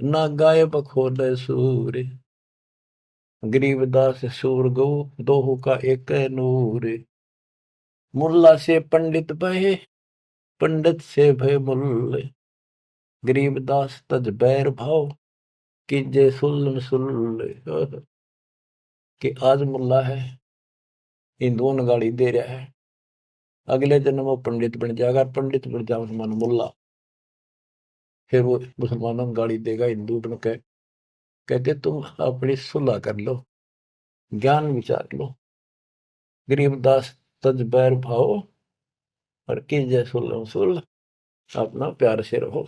ना गाय बखोद सूर, गरीबदास सूर गऊ दोहू का एक नूर। मुल्ला से पंडित भय, पंडित से भय मुल्ले, गरीबदास तज बैर भाव, कीजे सुल्ल सुल्ल। कि आज मुल्ला है, हिंदुओं ने गाड़ी दे रहा है, अगले जन्म वो पंडित बन जाएगा, पंडित बन जाओ मुसलमान मुल्ला, फिर वो मुसलमानों को गाड़ी देगा हिंदू बन के। कहते तुम अपनी सुलह कर लो, ज्ञान विचार लो। गरीबदास तज बैर भाओ, और कीजे सुल्ल सुल्ल, अपना प्यार से रहो।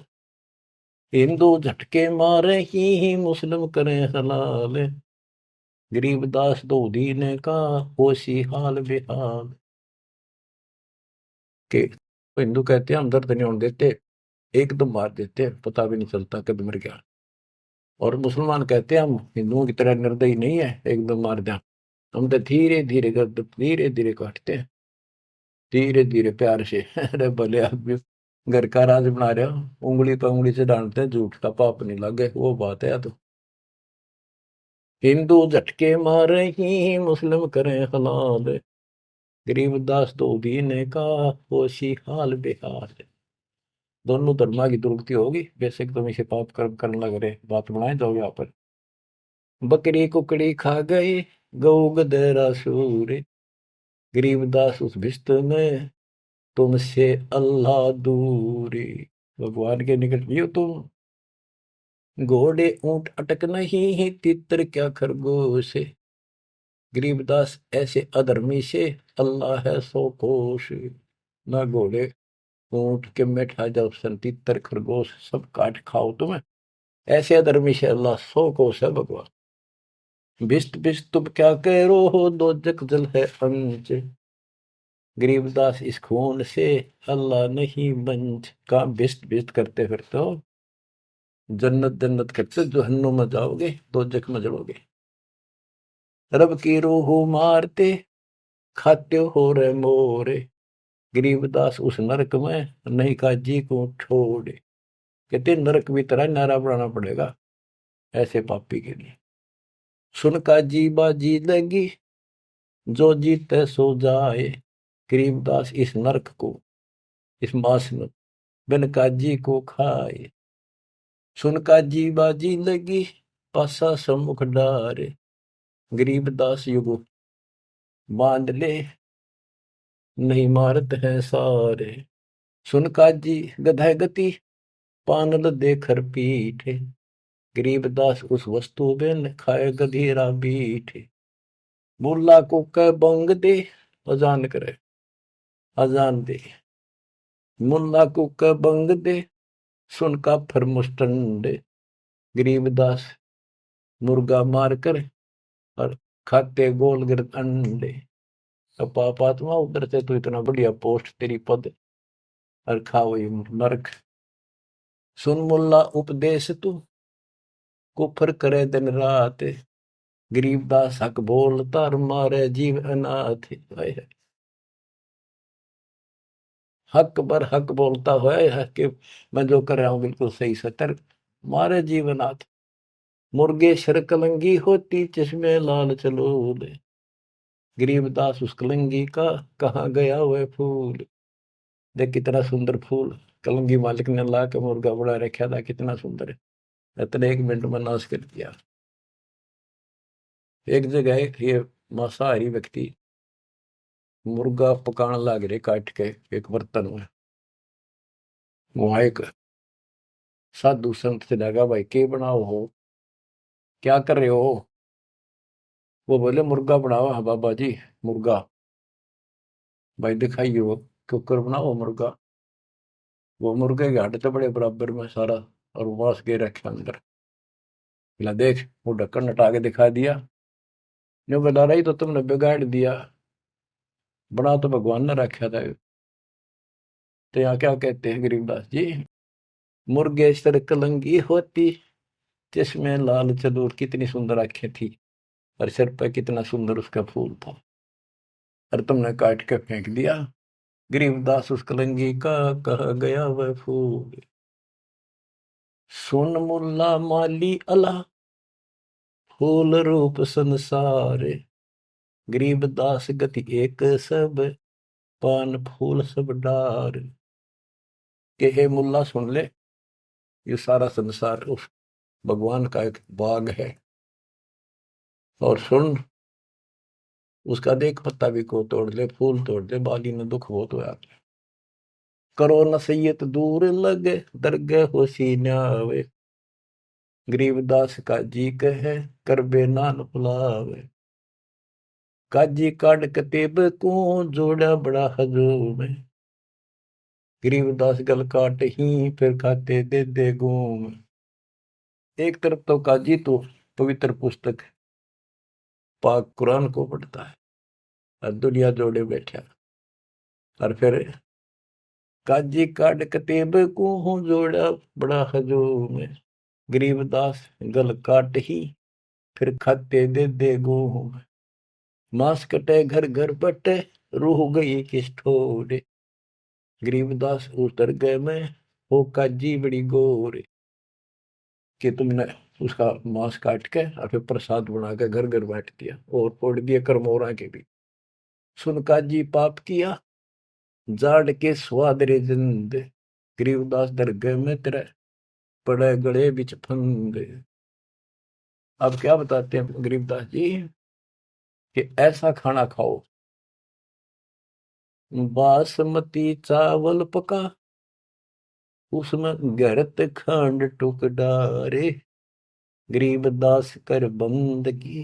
हिंदू झटके मारे ही मुस्लिम करें हलाल, गरीबदास दो दीने का होशी हाल बेहाल। के हिंदू कहते हैं हम दर्द नहीं होने देते, एकदम मार देते, पता भी नहीं चलता कब मर गया। और मुसलमान कहते हैं हम हिंदुओं की तरह निर्दयी नहीं है, एकदम मार दिया, हम तो धीरे धीरे गर्द धीरे धीरे काटते हैं, धीरे धीरे प्यार से। अरे भले आदमी घर का राज बना रहे हो, उंगली पर उंगली से डांटते हैं, झूठ का पाप नहीं लगे, वो बात है। तो हिंदू झटके मारे ही मुस्लिम करें हलाल, गरीबदास दो दीने का होशी हाल बेहाल। दोनों धर्मा की दुर्गति होगी, बेशक तुम इसे पाप कर्म करने लग रहे, बात बनाए जाओ यहाँ पर। बकरी कुकड़ी खा गए, गऊ गधेरा सूर, गरीबदास उस भिस्त में, तुमसे अल्लाह दूरी। भगवान के निकट भी हो तुम, घोड़े ऊंट अटक नहीं, तितर क्या खरगोश, गरीबदास ऐसे अधर्मी से अल्लाह है सो कोश। ना घोड़े ऊंट के बैठा जाओ, सन तितर खरगोश सब काट खाओ तुम्हें, ऐसे अधर्मी से अल्लाह सो कोश है भगवान। भिस्त भिस्त तुम क्या कह रो हो, दो जग जल है अंच, गरीबदास इस खून से अल्लाह नहीं बंच। का भिस्त भिस्त करते फिरते हो, जन्नत जन्नत करते जहन्नुम में जाओगे, दो जग में जलोगे। रब की रूह मारते खाते हो रे मोरे। गरीबदास उस नरक में नहीं काजी को छोड़े। कहते नरक भी तरह नारा बनाना पड़ेगा ऐसे पापी के लिए। सुन काजी बाजी लगी जो जीते सो जाए। गरीबदास इस नरक को, इस मास में बिन काजी को खाए। सुन काजी बाजी लगी पासा सम्मुख डारे। गरीबदास युग बांध ले नहीं मारत है सारे। सुन काजी गधा गति पानल देखर पीठे। गरीबदास उस वस्तु बिन खाए गधीरा बीठे। मुल्ला को कह बंग दे अजान करे, अजान दे। मुल्ला को कह बंग दे सुन का फर मुस्टंडे। गरीबदास मुर्गा मार कर और खाते गोल गिर अंडे। अब पापात्मा उधर से तो इतना बढ़िया पोस्ट तेरी पद और खाओ ये नरक। सुन मुल्ला उपदेश तू कुफर करे दिन रात। गरीबदास हक बोलता और मारे जीव अनाथ। हक बर हक बोलता है कि मैं जो कर रहा हूं बिल्कुल सही सतर मारे जीव अनाथ। मुर्गे शर कलंगी होती चश्मे लाल चलो दे। गरीबदास उस कलंगी का कहाँ गया वह फूल। देख कितना सुंदर फूल कलंगी मालिक ने ला के मुर्गा बड़ा रखा था, कितना सुंदर है। इतने 1 मिनट में नाश कर दिया। एक जगह ये मांसाहारी व्यक्ति मुर्गा पकाने लग रहे काट के एक बर्तन में। वहां एक साधु संत से लगा, भाई के बनाओ हो, क्या कर रहे हो। वो बोले मुर्गा बनाओ। हाँ बाबा जी मुर्गा। भाई दिखाइए वो कुकर बनाओ मुर्गा। वो मुर्गे के हड्डी तो बड़े बराबर में सारा और मांस के रखे अंदर। बोला देख, वो ढक्कन हटा के दिखा दिया। जो बता रही तो तुमने बिगाड़ दिया, बना तो भगवान ने रखा था। तो यहाँ क्या कहते हैं गरीबदास जी, मुर्गे सर कलंगी होती जिसमें लाल चदूर। कितनी सुंदर आंखें थी और सिर पर कितना सुंदर उसका फूल था, और तुमने काट के फेंक दिया। गरीबदास उस कलंगी का कहा गया वह फूल। सुन मुल्ला माली अला फूल रूप संसार। गरीबदास गति एक सब पान फूल सब डार। के हे मुल्ला सुन ले, ये सारा संसार उस भगवान का एक बाग है। और सुन उसका देख पत्ता भी को तोड़ ले, फूल तोड़ दे, बाली में दुख बहुत होया। करो नसीहत दूर लगे दरगे होशी न्यावे। गरीबदास का जी कहे करबे नान भुलावे। काजी काट कतेब को जोड़ा बड़ा हजूम। गरीबदास गल काट ही फिर खाते दे घूम। एक तरफ तो काजी तो पवित्र पुस्तक पाक कुरान को पढ़ता है और दुनिया जोड़े बैठा, और फिर काजी काट कतेब को जोड़ा बड़ा हजूम। गरीबदास गल काट ही फिर खाते दे घूम। मांस कटे घर घर बटे रूह गई किस ठोरे। गरीबदास उतर गए में हो काजी बड़ी गोरे। कि तुमने उसका मांस काट के और फिर प्रसाद बना के घर घर बांट दिया और फोड़ दिया करमोरा के भी। सुन काजी पाप किया जाड़ के स्वाद रे जिंद। गरीबदास दरगाह में तेरे पड़े गड़े बिच फंद। अब क्या बताते हैं गरीबदास जी कि ऐसा खाना खाओ, बासमती चावल पका उसमें गरत खंड टुक डारे। गरीबदास कर बंदगी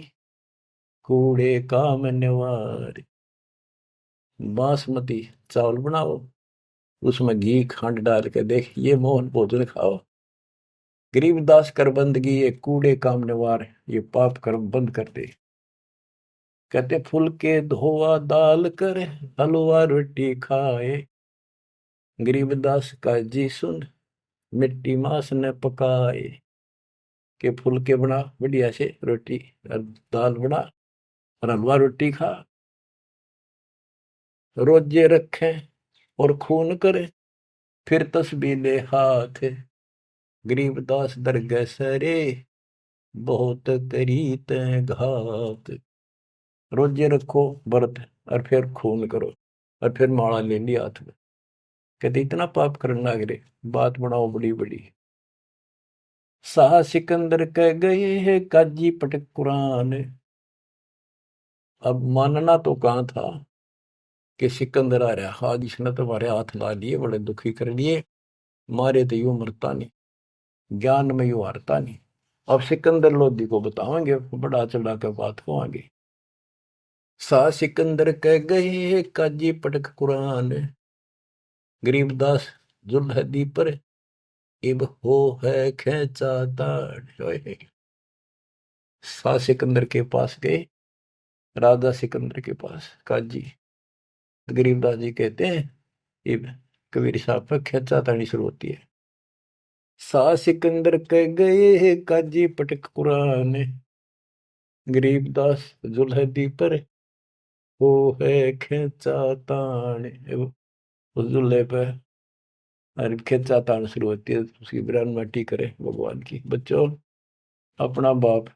कूड़े काम निवारे। बासमती चावल बनाओ, उसमें घी खंड डाल के देख ये मोहन भोजन खाओ। गरीबदास कर बंदगी ये कूड़े काम निवार, ये पाप कर्म बंद कर दे। कहते फुलके धोआ दाल कर हलवा रोटी खाए। गरीबदास का जी सुन मिट्टी मांस न पकाए। के फुलके बना बढ़िया से रोटी और दाल बना और हलवा रोटी खा, रोजे रखे और खून करे, फिर तस्बीह ले हाथ, गरीबदास दरगह सरे, बहुत करी तैं घात। रोजे रखो व्रत और फिर खून करो और फिर माला ले ली हाथ में। कहते इतना पाप करना गिरे, बात बनाओ बड़ी बड़ी। शाह सिकंदर कह गए है काजी पटक कुरान। अब मानना तो कहाँ था कि सिकंदर आ रहा, हाज इसने तुम्हारे हाथ ला लिए, बड़े दुखी कर लिए, मारे तो यूं मरता नहीं, ज्ञान में यूं हारता नहीं। अब सिकंदर लोधी को बताएंगे, बड़ा चढ़ा के बात को आगे। शाह सिकंदर कह गए काजी पटक कुरान, गरीबदास जुल्हदी पर इब हो है खेचा ताड़। शाह सिकंदर के पास गए, राजा सिकंदर के पास काजी। गरीबदास जी कहते हैं इब कबीर साहब पर खेचा ताड़ी शुरू होती है। शाह सिकंदर कह गए काजी पटक कुरान, गरीबदास जुल्हदी पर वो है खेचा तान। उस जुल्हे पे और खेचा तान शुरू होती है, उसकी बिरान माटी करे भगवान की। बच्चों, अपना बाप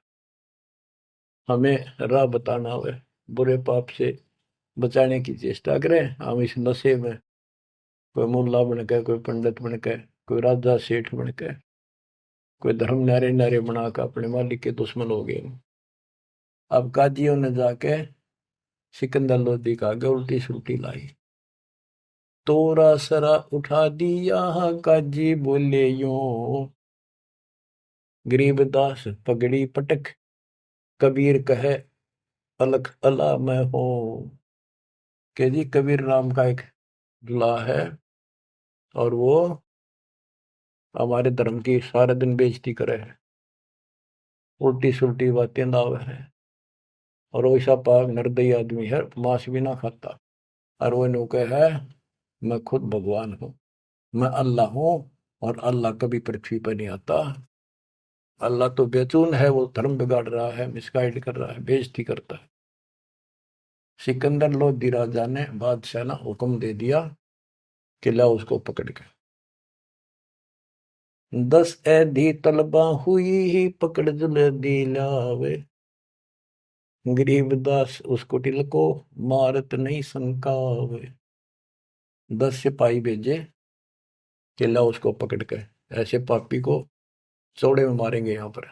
हमें राह बताना हो, बुरे पाप से बचाने की चेष्टा करें। हम इस नशे में कोई मुल्ला बन के, कोई पंडित बन के, कोई राजा सेठ बन के, कोई धर्म नारे नारे बना कर अपने मालिक के दुश्मन हो गए। अब काजियों ने जाके सिकंदर लोधी का आगे उल्टी सुल्टी लाई। तोरा सरा उठा दिया काजी बोले यूं, गरीबदास पगड़ी पटक, कबीर कहे अलख अला मैं हूं। के जी कबीर नाम का एक दुल्हा है और वो हमारे धर्म की सारे दिन बेइज्जती करे है, उल्टी सुल्टी बातें दावे है, और वैसा पाक निर्दयी आदमी है, मांस भी ना खाता। और वो नु है मैं खुद भगवान हूँ, मैं अल्लाह हूँ, और अल्लाह कभी पृथ्वी पर नहीं आता। अल्लाह तो बेचून है, वो धर्म बिगाड़ रहा है, मिसगाइड कर रहा है, बेइज्जती करता है। सिकंदर लोधी राजा ने बादशाह ने हुक्म दे दिया कि लाओ उसको पकड़ के। 10 ऐधी तलबा हुई ही पकड़ जुल्हदी लावे, गरीबदास उसको टिलको मारत नहीं संकावे। 10 सिपाही भेजे कि लाओ उसको पकड़ के, ऐसे पापी को चौड़े में मारेंगे यहाँ पर।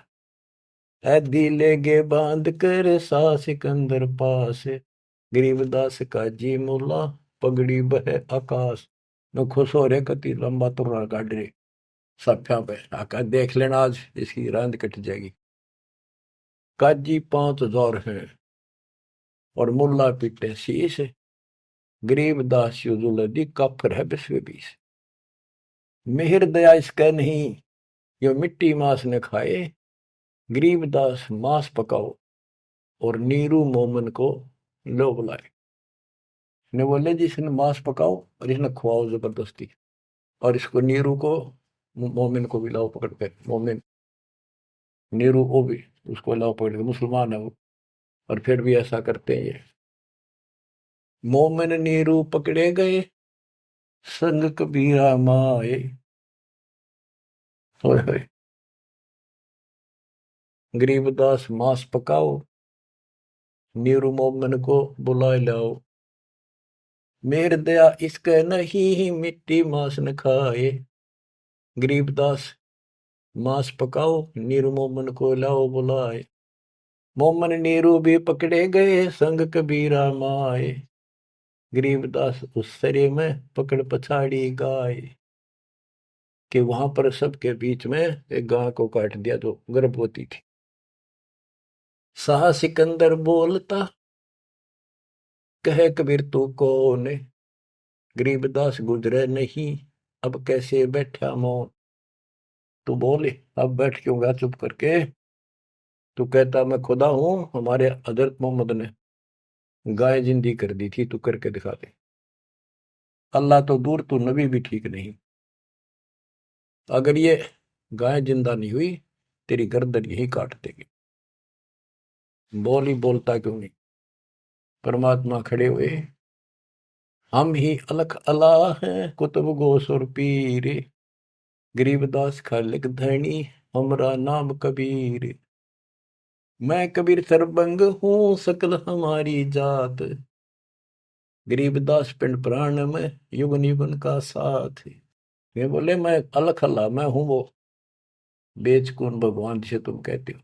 ऐदी लेगे बांध कर सा सिकंदर पास, गरीबदास का जी मुला पगड़ी बह आकाश। न खुश हो रहे कति लंबा तुर्रा काट रहे सफ्या पे आका, देख लेना आज इसकी रांद कट जाएगी। काजी 5000 है और मुल्ला पीटे शीश, गरीबदास युजुलदी काफर है 20 मेहर दया इसका नहीं, यो मिट्टी मांस न खाए, गरीबदास मांस पकाओ और नीरू मोमन को लो बुलाए। ने बोले जी इसने मांस पकाओ और इसने खुआओ जबरदस्ती, और इसको नीरू को मोमिन को भी लाओ पकड़ के। मोमिन नीरू वो भी उसको लाओ पकड़ के, मुसलमान है वो, और फिर भी ऐसा करते हैं ये। मोमिन नीरू पकड़े गए संग कबीरा माए। होए होए, गरीबदास मांस पकाओ, नीरू मोमिन को बुलाए लाओ। मेर दया इसके नहीं मिट्टी मांस न खाए, गरीबदास मांस पकाओ नीरू मोमन को लाओ बुलाए। मोमन नीरू भी पकड़े गए संग कबीरा माए, गरीबदास उस सरे में पकड़ पछाड़ी गाय। कि वहां पर सबके बीच में एक गाय को काट दिया जो गर्भवती थी। शाह सिकंदर बोलता कहे कबीर तू कौन, गरीबदास गुजरे नहीं अब कैसे बैठा मौन। तू बोले अब बैठ क्यों गया चुप करके, तू कहता मैं खुदा हूं, हमारे हजरत मोहम्मद ने गाय जिंदी कर दी थी, तू करके दिखा दे। अल्लाह तो दूर, तू नबी भी ठीक नहीं। अगर ये गाय जिंदा नहीं हुई तेरी गर्दन यही काट देगी। बोल ही बोलता क्यों नहीं। परमात्मा खड़े हुए, हम ही अलख अल्लाह हैं कुतुब गोस और पीर, गरीबदास खालिक धनी हमरा नाम कबीर। मैं कबीर सरबंग हूँ सकल हमारी जात, गरीबदास पिंड प्राण में युगन युगन का साथ। ये बोले मैं अलख अल्लाह, मैं हूं वो बेचकुन भगवान जिसे तुम कहते हो,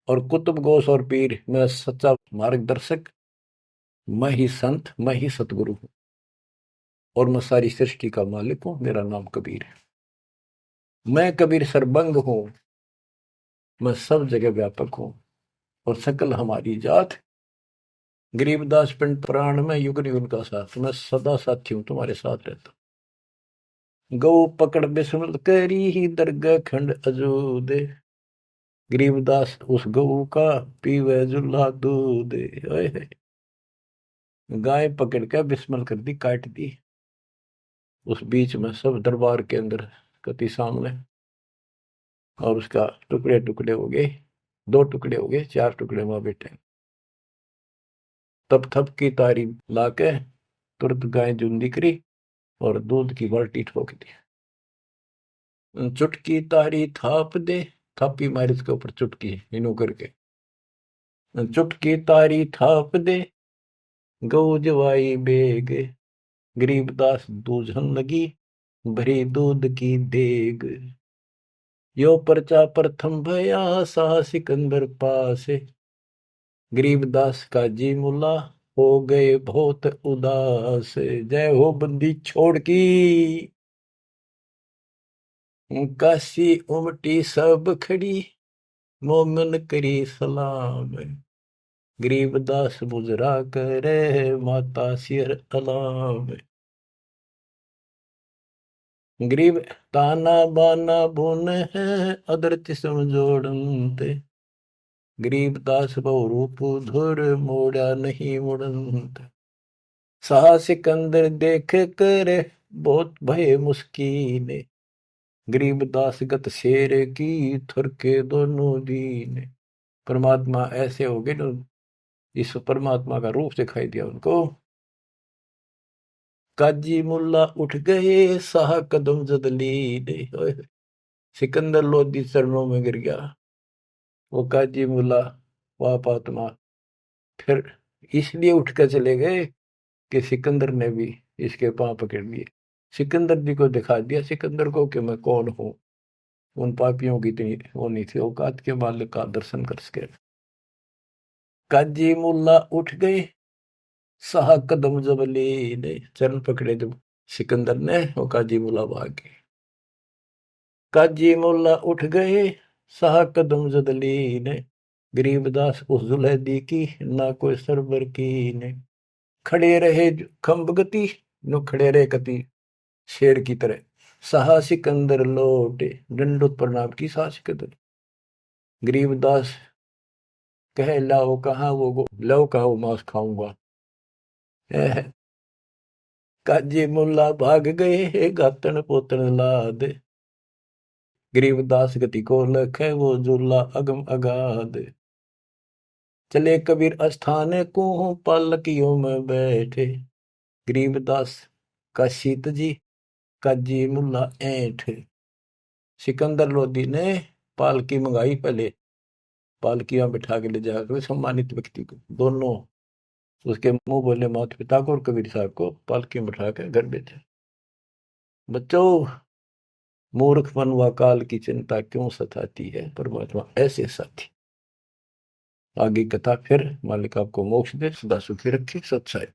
और कुतुब गोस और पीर, मैं सच्चा मार्गदर्शक, मैं ही संत, मैं ही सतगुरु हूं, और मैं सारी सृष्टि का मालिक हूं, मेरा नाम कबीर है। मैं कबीर सरबंग हूं, मैं सब जगह व्यापक हूं, और सकल हमारी जात, गरीबदास पिंड प्राण में युग युग का साथ, मैं सदा साथी हूं, तुम्हारे साथ रहता हूं। गौ पकड़ बिस्मल करी ही दरगाह खंड अजूद, गरीबदास उस गऊ का पीवे जुल्ला दूध। गाय पकड़ के बिस्मल कर दी, काट दी, उस बीच में सब दरबार के अंदर कति सामने, और उसका टुकड़े टुकड़े हो गए, 2 टुकड़े हो गए, 4 टुकड़े वहां बैठे। तब थप की तारी लाके तुरंत गाय जुंदी करी और दूध की बाल्टी ठोक दी। चुटकी तारी थाप दे, थापी मारी उसके ऊपर चुटकी इनो करके, चुटकी तारी थाप दे गऊ जवाई बेग, गरीबदास दूझन लगी भरी दूध की देग। यो पर्चा प्रथम भया सा सिकंदर पास, गरीबदास का जी मुला हो गए बहुत उदास। जय हो बंदी छोड़ की, काशी उमटी सब खड़ी, मोमन करी सलाम, गरीबदास बुजरा करे माता सिर अलाम। गरीब ताना बाना बुन है अदरति समझोड़ते, गरीबदास बहु रूप धुर मोड़ा नहीं मुड़ंत। साहा सिकंदर देख कर बहुत भय मुस्कीन, गरीबदास गत शेर की थुरके दोनों दीन। परमात्मा ऐसे हो गए ना, इस परमात्मा का रूप दिखाई दिया उनको। काजी मुल्ला उठ गए साह कदम जदली, सिकंदर लोधी चरणों में गिर गया। वो काजी मुल्ला वाप आत्मा फिर इसलिए उठ कर चले गए कि सिकंदर ने भी इसके पांव पकड़ लिए, सिकंदर जी को दिखा दिया सिकंदर को कि मैं कौन हूं। उन पापियों की इतनी वो नहीं थी औकात के मालिक का दर्शन कर सके। काजी मुल्ला उठ गए साह कदम जबली ने, चरण पकड़े जब सिकंदर ने, वो काजी मुल्ला भाग गए। काजी मुल्ला उठ गए साह कदम जदली ने, गरीबदास उस जुलैदी की ना कोई सरबर की ने। खड़े रहे खम्ब गति, नो खड़े रहे कति शेर की तरह। साहा सिकंदर लौटे दंडोत प्रणाम की, साहा सिकंदर। गरीबदास कहे लाओ कहाँ वो लाओ कहाँ वो मांस खाऊंगा। काजी मुल्ला भाग गए गातन पोतन लाद, गरीबदास गति को लखे वो जुल्ला अगम अगाध। चले कबीर अस्थान को पालकियों में बैठे, गरीबदास का शीत जी काजी मुल्ला ऐठ। सिकंदर लोधी ने पालकी मंगाई, पहले पालकियां बिठा के ले जाकर सम्मानित व्यक्ति को, दोनों उसके मुंह बोले माता पिता को और कबीर साहब को पालकी में बिठा कर घर भेजा। बच्चों, मूर्खपन व काल की चिंता क्यों सताती है, परमात्मा ऐसे साथी। आगे कथा फिर, मालिक आपको मोक्ष दे, सदा सुखी रखे, सत्साई।